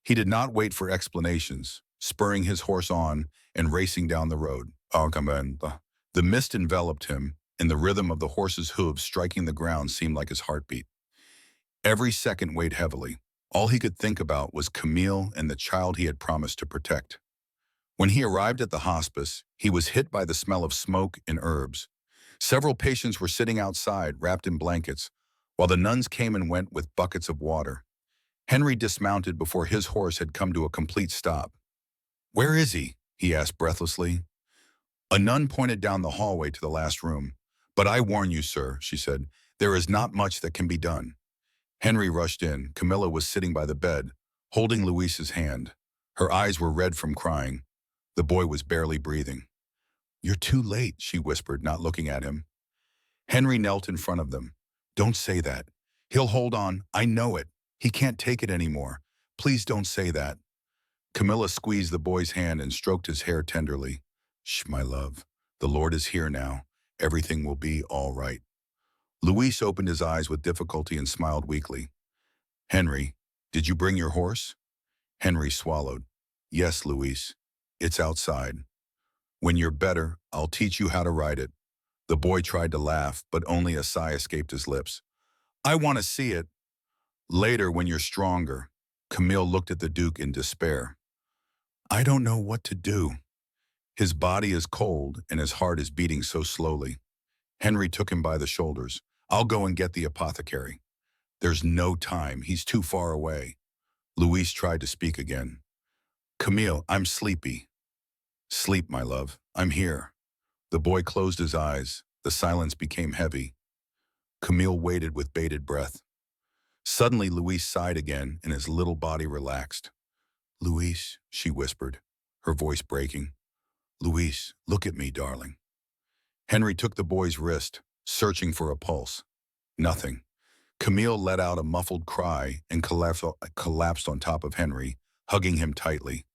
He did not wait for explanations, spurring his horse on and racing down the road. The mist enveloped him, and the rhythm of the horse's hooves striking the ground seemed like his heartbeat. Every second weighed heavily. All he could think about was Camille and the child he had promised to protect. When he arrived at the hospice, he was hit by the smell of smoke and herbs. Several patients were sitting outside, wrapped in blankets, while the nuns came and went with buckets of water. Henry dismounted before his horse had come to a complete stop. Where is he? He asked breathlessly. A nun pointed down the hallway to the last room. But I warn you, sir, she said, there is not much that can be done. Henry rushed in. Camilla was sitting by the bed, holding Louise's hand. Her eyes were red from crying. The boy was barely breathing. You're too late, she whispered, not looking at him. Henry knelt in front of them. Don't say that. He'll hold on. I know it. He can't take it anymore. Please don't say that. Camilla squeezed the boy's hand and stroked his hair tenderly. Shh, my love. The Lord is here now. Everything will be all right. Luis opened his eyes with difficulty and smiled weakly. Henry, did you bring your horse? Henry swallowed. Yes, Luis. It's outside. When you're better, I'll teach you how to ride it. The boy tried to laugh, but only a sigh escaped his lips. I want to see it. Later, when you're stronger. Camille looked at the Duke in despair. I don't know what to do. His body is cold and his heart is beating so slowly. Henry took him by the shoulders. I'll go and get the apothecary. There's no time. He's too far away. Louise tried to speak again. Camille, I'm sleepy. Sleep, my love. I'm here. The boy closed his eyes. The silence became heavy. Camille waited with bated breath. Suddenly, Louise sighed again, and his little body relaxed. Louise, she whispered, her voice breaking. Louise, look at me, darling. Henry took the boy's wrist, searching for a pulse. Nothing. Camille let out a muffled cry and collapsed on top of Henry, hugging him tightly.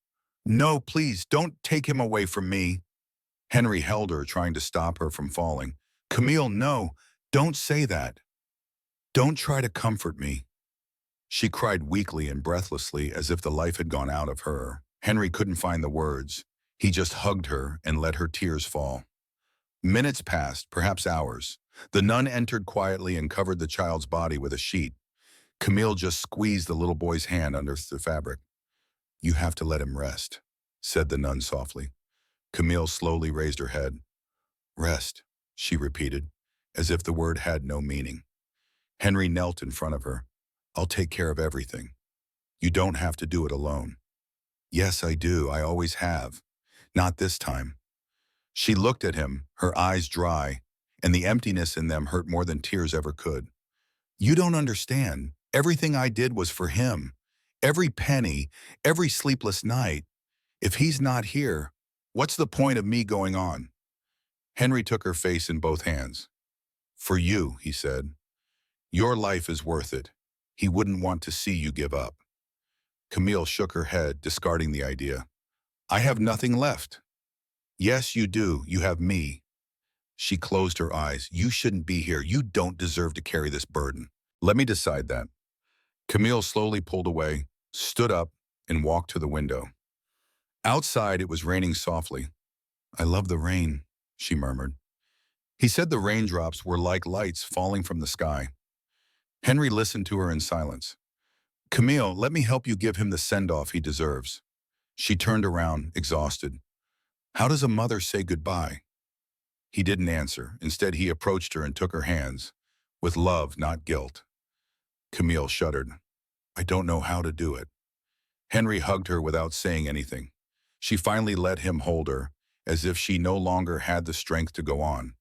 No, please, don't take him away from me. Henry held her, trying to stop her from falling. Camille, no, don't say that. Don't try to comfort me. She cried weakly and breathlessly as if the life had gone out of her. Henry couldn't find the words. He just hugged her and let her tears fall. Minutes passed, perhaps hours. The nun entered quietly and covered the child's body with a sheet. Camille just squeezed the little boy's hand under the fabric. You have to let him rest, said the nun softly. Camille slowly raised her head. Rest, she repeated, as if the word had no meaning. Henry knelt in front of her. I'll take care of everything. You don't have to do it alone. Yes, I do. I always have. Not this time. She looked at him, her eyes dry, and the emptiness in them hurt more than tears ever could. You don't understand. Everything I did was for him. Every penny, every sleepless night. If he's not here, what's the point of me going on? Henry took her face in both hands. For you, he said. Your life is worth it. He wouldn't want to see you give up. Camille shook her head, discarding the idea. I have nothing left. Yes, you do. You have me. She closed her eyes. You shouldn't be here. You don't deserve to carry this burden. Let me decide that. Camille slowly pulled away, stood up, and walked to the window. Outside, it was raining softly. I love the rain, she murmured. He said the raindrops were like lights falling from the sky. Henry listened to her in silence. Camille, let me help you give him the send-off he deserves. She turned around, exhausted. How does a mother say goodbye? He didn't answer. Instead, he approached her and took her hands, with love, not guilt. Camille shuddered. I don't know how to do it. Henry hugged her without saying anything. She finally let him hold her, as if she no longer had the strength to go on.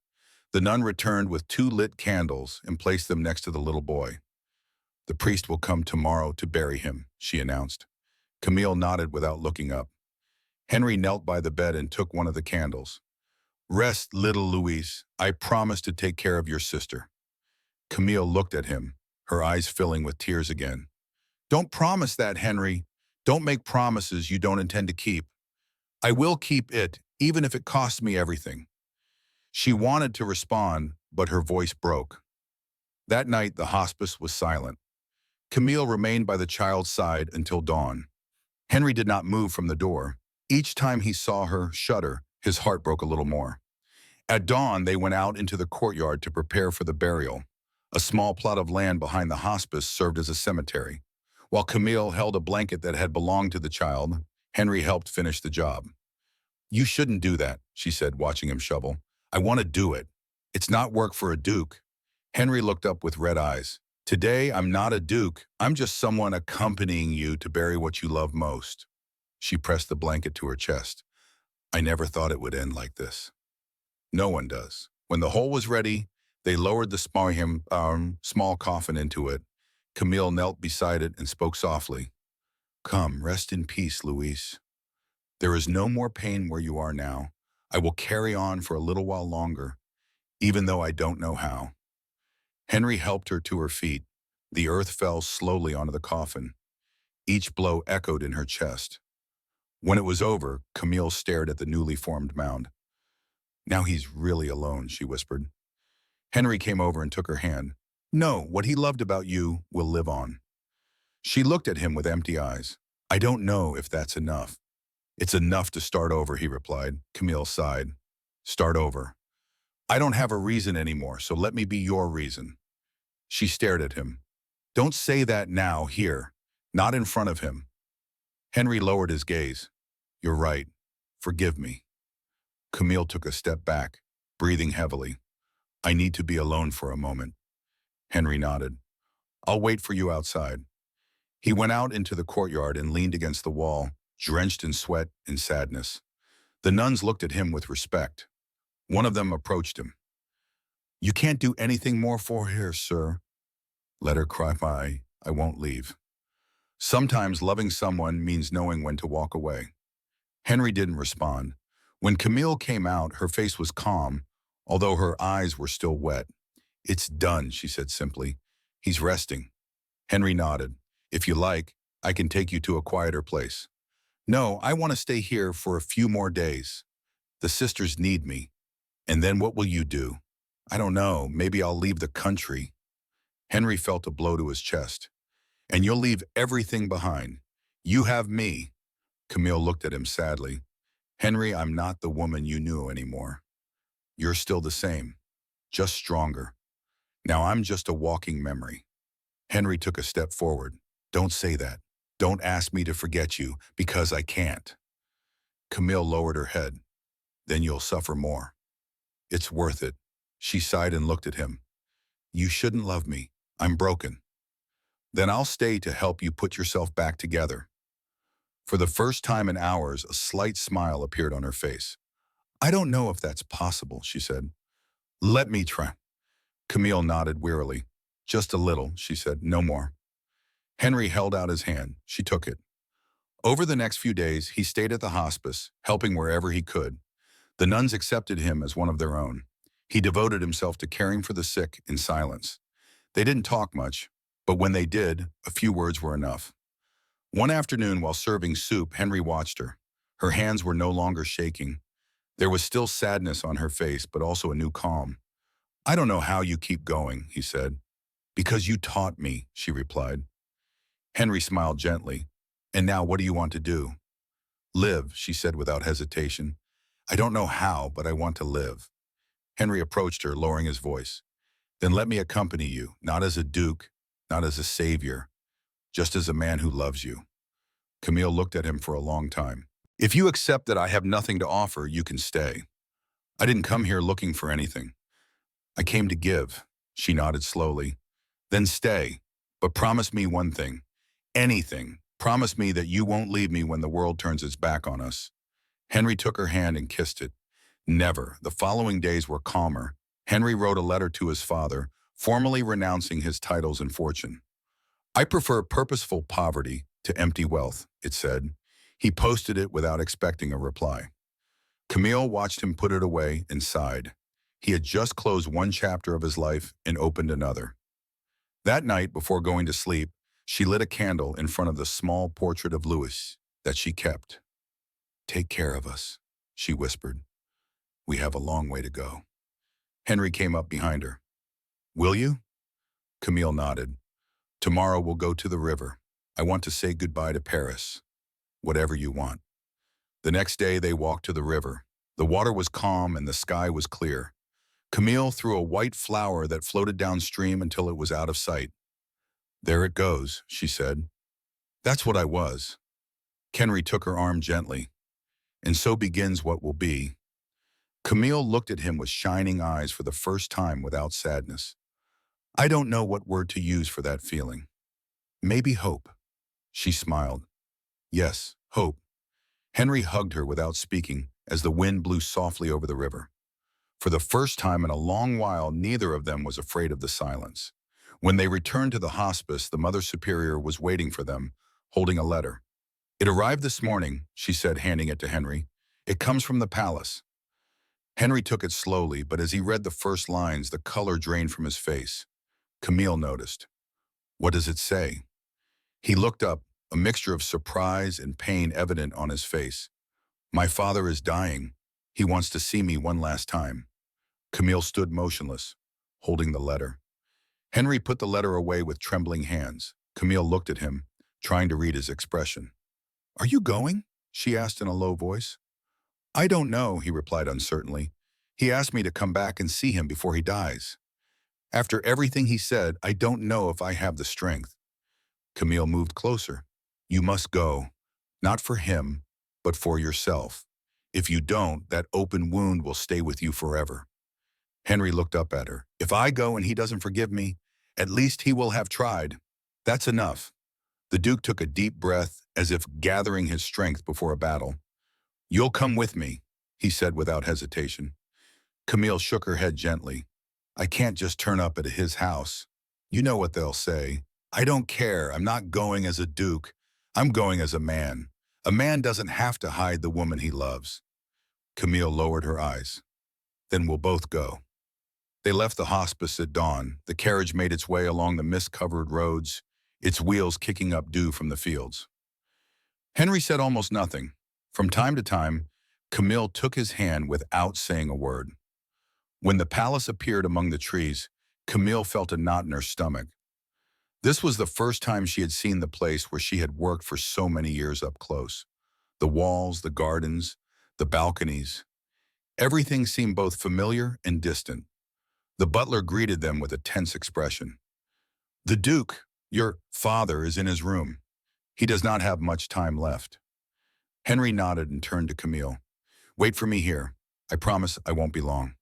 The nun returned with 2 lit candles and placed them next to the little boy. "The priest will come tomorrow to bury him," she announced. Camille nodded without looking up. Henry knelt by the bed and took one of the candles. "Rest, little Louise. I promise to take care of your sister." Camille looked at him, her eyes filling with tears again. "Don't promise that, Henry. Don't make promises you don't intend to keep." "I will keep it, even if it costs me everything." She wanted to respond, but her voice broke. That night, the hospice was silent. Camille remained by the child's side until dawn. Henry did not move from the door. Each time he saw her shudder, his heart broke a little more. At dawn, they went out into the courtyard to prepare for the burial. A small plot of land behind the hospice served as a cemetery. While Camille held a blanket that had belonged to the child, Henry helped finish the job. "You shouldn't do that," she said, watching him shovel. "I want to do it. It's not work for a duke." Henry looked up with red eyes. "Today, I'm not a duke. I'm just someone accompanying you to bury what you love most." She pressed the blanket to her chest. "I never thought it would end like this." No one does. When the hole was ready, they lowered the small coffin into it. Camille knelt beside it and spoke softly. "Come, rest in peace, Louise. There is no more pain where you are now. I will carry on for a little while longer, even though I don't know how." Henry helped her to her feet. The earth fell slowly onto the coffin. Each blow echoed in her chest. When it was over, Camille stared at the newly formed mound. "Now he's really alone," she whispered. Henry came over and took her hand. "No, what he loved about you will live on." She looked at him with empty eyes. "I don't know if that's enough." "It's enough to start over," he replied. Camille sighed. "Start over. I don't have a reason anymore, so let me be your reason." She stared at him. "Don't say that now, here. Not in front of him." Henry lowered his gaze. "You're right. Forgive me." Camille took a step back, breathing heavily. "I need to be alone for a moment." Henry nodded. "I'll wait for you outside." He went out into the courtyard and leaned against the wall, drenched in sweat and sadness. The nuns looked at him with respect. One of them approached him. "You can't do anything more for her, sir." "Let her cry by. I won't leave." Sometimes loving someone means knowing when to walk away. Henry didn't respond. When Camille came out, her face was calm, although her eyes were still wet. "It's done," she said simply. "He's resting." Henry nodded. "If you like, I can take you to a quieter place." "No, I want to stay here for a few more days. The sisters need me." "And then what will you do?" "I don't know. Maybe I'll leave the country." Henry felt a blow to his chest. "And you'll leave everything behind. You have me." Camille looked at him sadly. "Henry, I'm not the woman you knew anymore. You're still the same, just stronger. Now I'm just a walking memory." Henry took a step forward. "Don't say that. Don't ask me to forget you, because I can't." Camille lowered her head. "Then you'll suffer more." "It's worth it." She sighed and looked at him. "You shouldn't love me. I'm broken." "Then I'll stay to help you put yourself back together." For the first time in hours, a slight smile appeared on her face. "I don't know if that's possible," she said. "Let me try." Camille nodded wearily. "Just a little," she said. "No more." Henry held out his hand. She took it. Over the next few days, he stayed at the hospice, helping wherever he could. The nuns accepted him as one of their own. He devoted himself to caring for the sick in silence. They didn't talk much, but when they did, a few words were enough. One afternoon, while serving soup, Henry watched her. Her hands were no longer shaking. There was still sadness on her face, but also a new calm. "I don't know how you keep going," he said. "Because you taught me," she replied. Henry smiled gently. "And now what do you want to do?" "Live," she said without hesitation. "I don't know how, but I want to live." Henry approached her, lowering his voice. "Then let me accompany you, not as a duke, not as a savior, just as a man who loves you." Camille looked at him for a long time. "If you accept that I have nothing to offer, you can stay. I didn't come here looking for anything. I came to give." She nodded slowly. "Then stay, but promise me one thing. Anything. Promise me that you won't leave me when the world turns its back on us." Henry took her hand and kissed it. "Never." The following days were calmer. Henry wrote a letter to his father, formally renouncing his titles and fortune. I prefer purposeful poverty to empty wealth, it said. He posted it without expecting a reply. Camille watched him put it away and sighed. He had just closed one chapter of his life and opened another. That night, before going to sleep, she lit a candle in front of the small portrait of Louis that she kept. Take care of us, she whispered. We have a long way to go. Henry came up behind her. Will you? Camille nodded. Tomorrow we'll go to the river. I want to say goodbye to Paris. Whatever you want. The next day they walked to the river. The water was calm and the sky was clear. Camille threw a white flower that floated downstream until it was out of sight. There it goes, she said. That's what I was. Henry took her arm gently. And so begins what will be. Camille looked at him with shining eyes for the first time without sadness. I don't know what word to use for that feeling. Maybe hope. She smiled. Yes, hope. Henry hugged her without speaking as the wind blew softly over the river. For the first time in a long while, neither of them was afraid of the silence. When they returned to the hospice, the Mother Superior was waiting for them, holding a letter. It arrived this morning, she said, handing it to Henry. It comes from the palace. Henry took it slowly, but as he read the first lines, the color drained from his face. Camille noticed. What does it say? He looked up, a mixture of surprise and pain evident on his face. My father is dying. He wants to see me one last time. Camille stood motionless, holding the letter. Henry put the letter away with trembling hands. Camille looked at him, trying to read his expression. Are you going? She asked in a low voice. I don't know, he replied uncertainly. He asked me to come back and see him before he dies. After everything he said, I don't know if I have the strength. Camille moved closer. You must go, not for him, but for yourself. If you don't, that open wound will stay with you forever. Henry looked up at her. If I go and he doesn't forgive me, at least he will have tried. That's enough. The Duke took a deep breath, as if gathering his strength before a battle. You'll come with me, he said without hesitation. Camille shook her head gently. I can't just turn up at his house. You know what they'll say. I don't care. I'm not going as a duke. I'm going as a man. A man doesn't have to hide the woman he loves. Camille lowered her eyes. Then we'll both go. They left the hospice at dawn. The carriage made its way along the mist-covered roads, its wheels kicking up dew from the fields. Henry said almost nothing. From time to time, Camille took his hand without saying a word. When the palace appeared among the trees, Camille felt a knot in her stomach. This was the first time she had seen the place where she had worked for so many years up close. The walls, the gardens, the balconies. Everything seemed both familiar and distant. The butler greeted them with a tense expression. The Duke, your father, is in his room. He does not have much time left. Henry nodded and turned to Camille. Wait for me here. I promise I won't be long.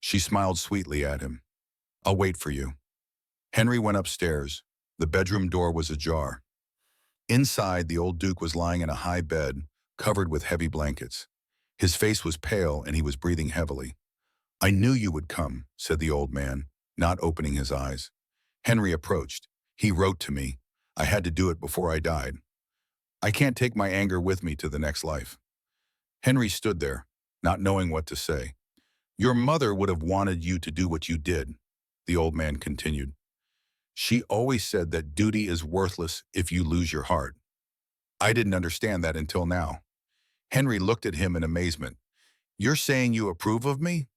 She smiled sweetly at him. I'll wait for you. Henry went upstairs. The bedroom door was ajar. Inside, the old Duke was lying in a high bed, covered with heavy blankets. His face was pale and he was breathing heavily. I knew you would come, said the old man, not opening his eyes. Henry approached. He wrote to me. I had to do it before I died. I can't take my anger with me to the next life. Henry stood there, not knowing what to say. Your mother would have wanted you to do what you did, the old man continued. She always said that duty is worthless if you lose your heart. I didn't understand that until now. Henry looked at him in amazement. You're saying you approve of me?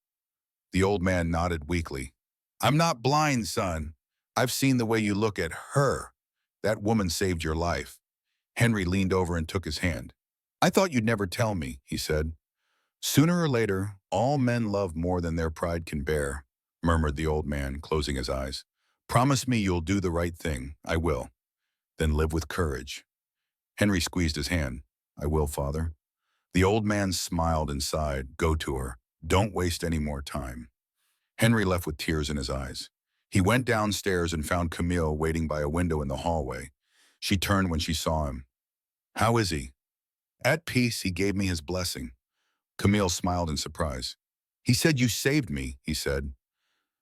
The old man nodded weakly. I'm not blind, son. I've seen the way you look at her. That woman saved your life. Henry leaned over and took his hand. I thought you'd never tell me, he said. Sooner or later, all men love more than their pride can bear, murmured the old man, closing his eyes. Promise me you'll do the right thing. I will. Then live with courage. Henry squeezed his hand. I will, father. The old man smiled and sighed. Go to her. Don't waste any more time. Henry left with tears in his eyes. He went downstairs and found Camille waiting by a window in the hallway. She turned when she saw him. How is he? At peace, he gave me his blessing. Camille smiled in surprise. He said you saved me, he said.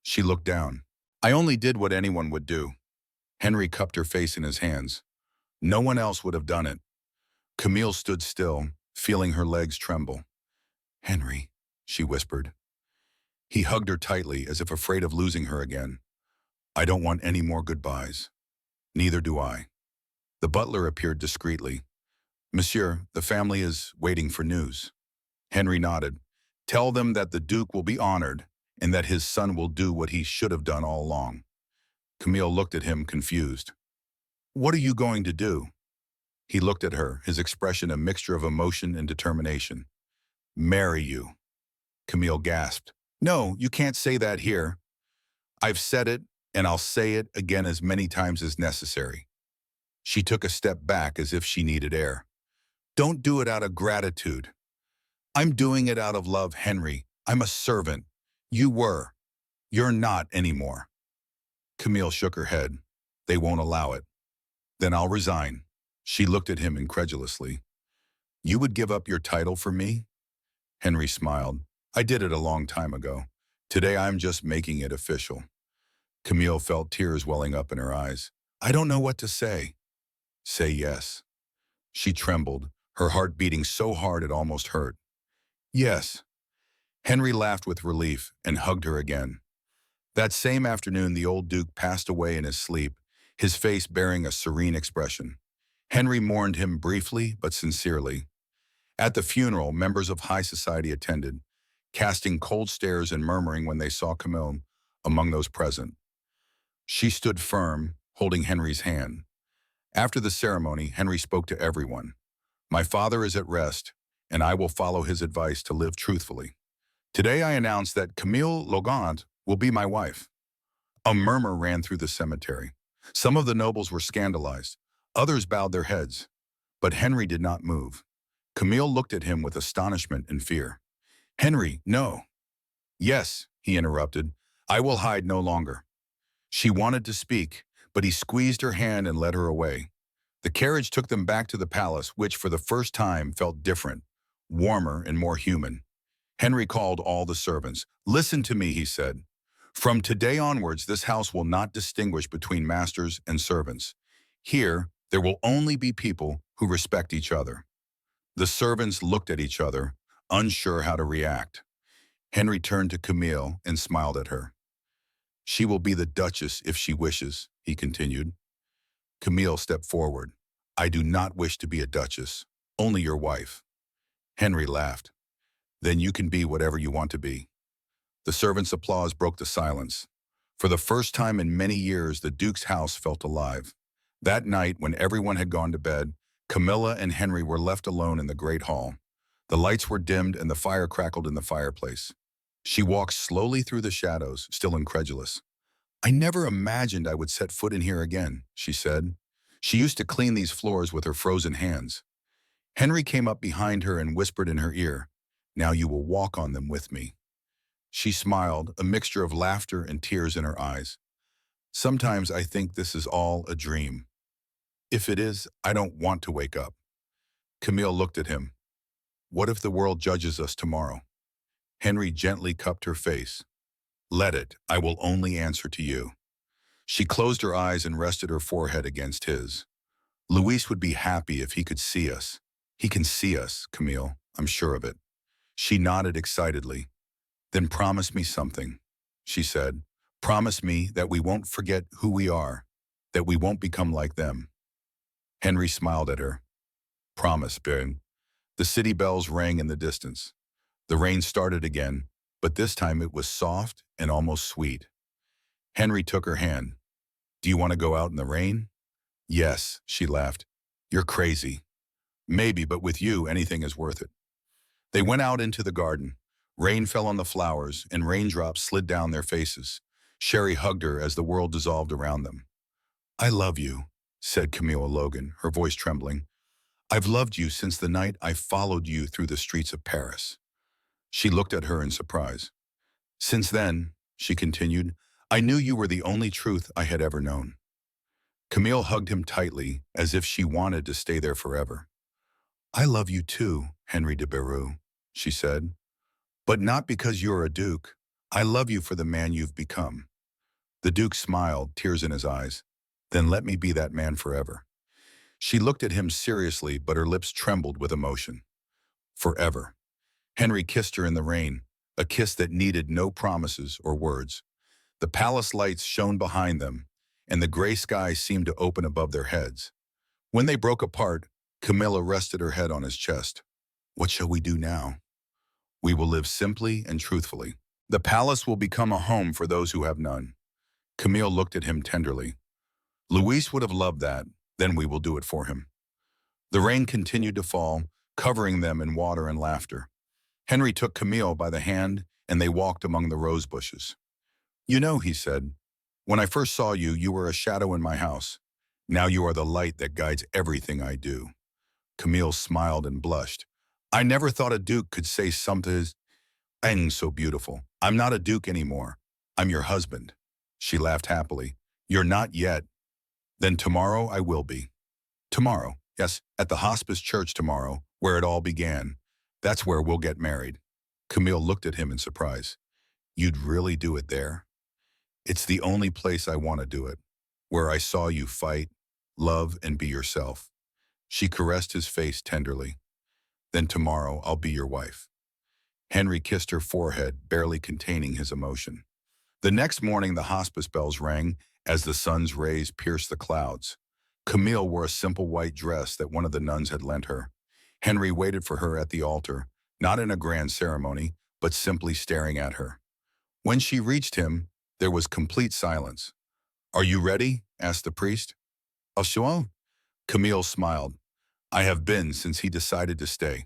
She looked down. I only did what anyone would do. Henry cupped her face in his hands. No one else would have done it. Camille stood still, feeling her legs tremble. Henry, she whispered. He hugged her tightly, as if afraid of losing her again. I don't want any more goodbyes. Neither do I. The butler appeared discreetly. Monsieur, the family is waiting for news. Henry nodded. Tell them that the Duke will be honored and that his son will do what he should have done all along. Camille looked at him, confused. What are you going to do? He looked at her, his expression a mixture of emotion and determination. Marry you. Camille gasped. No, you can't say that here. I've said it, and I'll say it again as many times as necessary. She took a step back as if she needed air. Don't do it out of gratitude. I'm doing it out of love, Henry. I'm a servant. You were. You're not anymore. Camille shook her head. They won't allow it. Then I'll resign. She looked at him incredulously. You would give up your title for me? Henry smiled. I did it a long time ago. Today I'm just making it official. Camille felt tears welling up in her eyes. I don't know what to say. Say yes. She trembled, her heart beating so hard it almost hurt. Yes. Henry laughed with relief and hugged her again. That same afternoon, the old Duke passed away in his sleep, his face bearing a serene expression. Henry mourned him briefly but sincerely. At the funeral, members of high society attended, casting cold stares and murmuring when they saw Camille among those present. She stood firm, holding Henry's hand. After the ceremony, Henry spoke to everyone. My father is at rest, and I will follow his advice to live truthfully. Today I announce that Camille Logant will be my wife. A murmur ran through the cemetery. Some of the nobles were scandalized. Others bowed their heads. But Henry did not move. Camille looked at him with astonishment and fear. Henry, no. Yes, he interrupted. I will hide no longer. She wanted to speak, but he squeezed her hand and led her away. The carriage took them back to the palace, which for the first time felt different, warmer and more human. Henry called all the servants. Listen to me, he said. From today onwards, this house will not distinguish between masters and servants. Here, there will only be people who respect each other. The servants looked at each other, unsure how to react. Henry turned to Camille and smiled at her. She will be the Duchess if she wishes, he continued. Camille stepped forward. I do not wish to be a Duchess, only your wife. Henry laughed. Then you can be whatever you want to be. The servants' applause broke the silence. For the first time in many years, the Duke's house felt alive. That night, when everyone had gone to bed, Camilla and Henry were left alone in the great hall. The lights were dimmed and the fire crackled in the fireplace. She walked slowly through the shadows, still incredulous. I never imagined I would set foot in here again, she said. She used to clean these floors with her frozen hands. Henry came up behind her and whispered in her ear, Now you will walk on them with me. She smiled, a mixture of laughter and tears in her eyes. Sometimes I think this is all a dream. If it is, I don't want to wake up. Camille looked at him. What if the world judges us tomorrow? Henry gently cupped her face. Let it. I will only answer to you. She closed her eyes and rested her forehead against his. Luis would be happy if he could see us. He can see us, Camille. I'm sure of it. She nodded excitedly. Then promise me something, she said. Promise me that we won't forget who we are, that we won't become like them. Henry smiled at her. Promise, babe. The city bells rang in the distance. The rain started again, but this time it was soft and almost sweet. Henry took her hand. Do you want to go out in the rain? Yes, she laughed. You're crazy. Maybe, but with you, anything is worth it. They went out into the garden. Rain fell on the flowers, and raindrops slid down their faces. Sherry hugged her as the world dissolved around them. I love you, said Camille Logan, her voice trembling. I've loved you since the night I followed you through the streets of Paris. She looked at her in surprise. Since then, she continued, I knew you were the only truth I had ever known. Camille hugged him tightly, as if she wanted to stay there forever. I love you too, Henry de Beru, she said. But not because you're a duke, I love you for the man you've become. The Duke smiled, tears in his eyes. Then let me be that man forever. She looked at him seriously, but her lips trembled with emotion. Forever. Henry kissed her in the rain, a kiss that needed no promises or words. The palace lights shone behind them, and the gray sky seemed to open above their heads. When they broke apart, Camilla rested her head on his chest. What shall we do now? We will live simply and truthfully. The palace will become a home for those who have none. Camille looked at him tenderly. Luis would have loved that, then we will do it for him. The rain continued to fall, covering them in water and laughter. Henry took Camille by the hand, and they walked among the rose bushes. You know, he said, when I first saw you, you were a shadow in my house. Now you are the light that guides everything I do. Camille smiled and blushed. I never thought a duke could say something so beautiful. I'm not a duke anymore. I'm your husband. She laughed happily. You're not yet. Then tomorrow I will be. Tomorrow, yes, at the hospice church tomorrow, where it all began. That's where we'll get married. Camille looked at him in surprise. You'd really do it there? It's the only place I want to do it, where I saw you fight, love, and be yourself. She caressed his face tenderly. Then tomorrow I'll be your wife. Henry kissed her forehead, barely containing his emotion. The next morning the hospice bells rang as the sun's rays pierced the clouds. Camille wore a simple white dress that one of the nuns had lent her. Henry waited for her at the altar, not in a grand ceremony, but simply staring at her. When she reached him, there was complete silence. Are you ready? Asked the priest. Sure. Camille smiled. I have been since he decided to stay.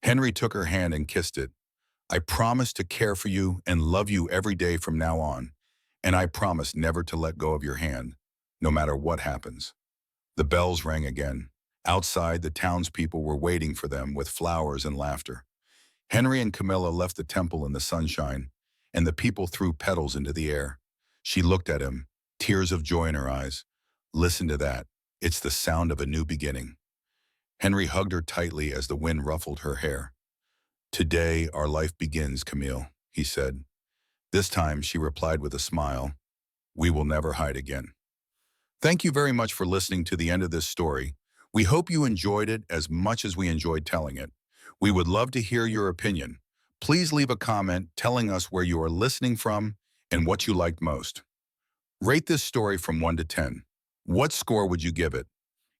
Henry took her hand and kissed it. I promise to care for you and love you every day from now on, and I promise never to let go of your hand, no matter what happens. The bells rang again. Outside, the townspeople were waiting for them with flowers and laughter. Henry and Camilla left the temple in the sunshine, and the people threw petals into the air. She looked at him, tears of joy in her eyes. Listen to that. It's the sound of a new beginning. Henry hugged her tightly as the wind ruffled her hair. Today our life begins, Camille, he said. This time she replied with a smile. We will never hide again. Thank you very much for listening to the end of this story. We hope you enjoyed it as much as we enjoyed telling it. We would love to hear your opinion. Please leave a comment telling us where you are listening from and what you liked most. Rate this story from 1 to 10. What score would you give it?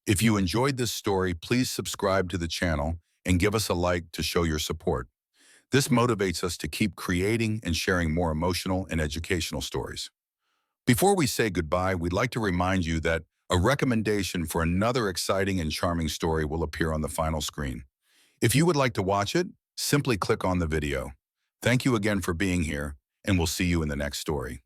If you enjoyed this story, please subscribe to the channel and give us a like to show your support. This motivates us to keep creating and sharing more emotional and educational stories. Before we say goodbye, we'd like to remind you that a recommendation for another exciting and charming story will appear on the final screen. If you would like to watch it, simply click on the video. Thank you again for being here, and we'll see you in the next story.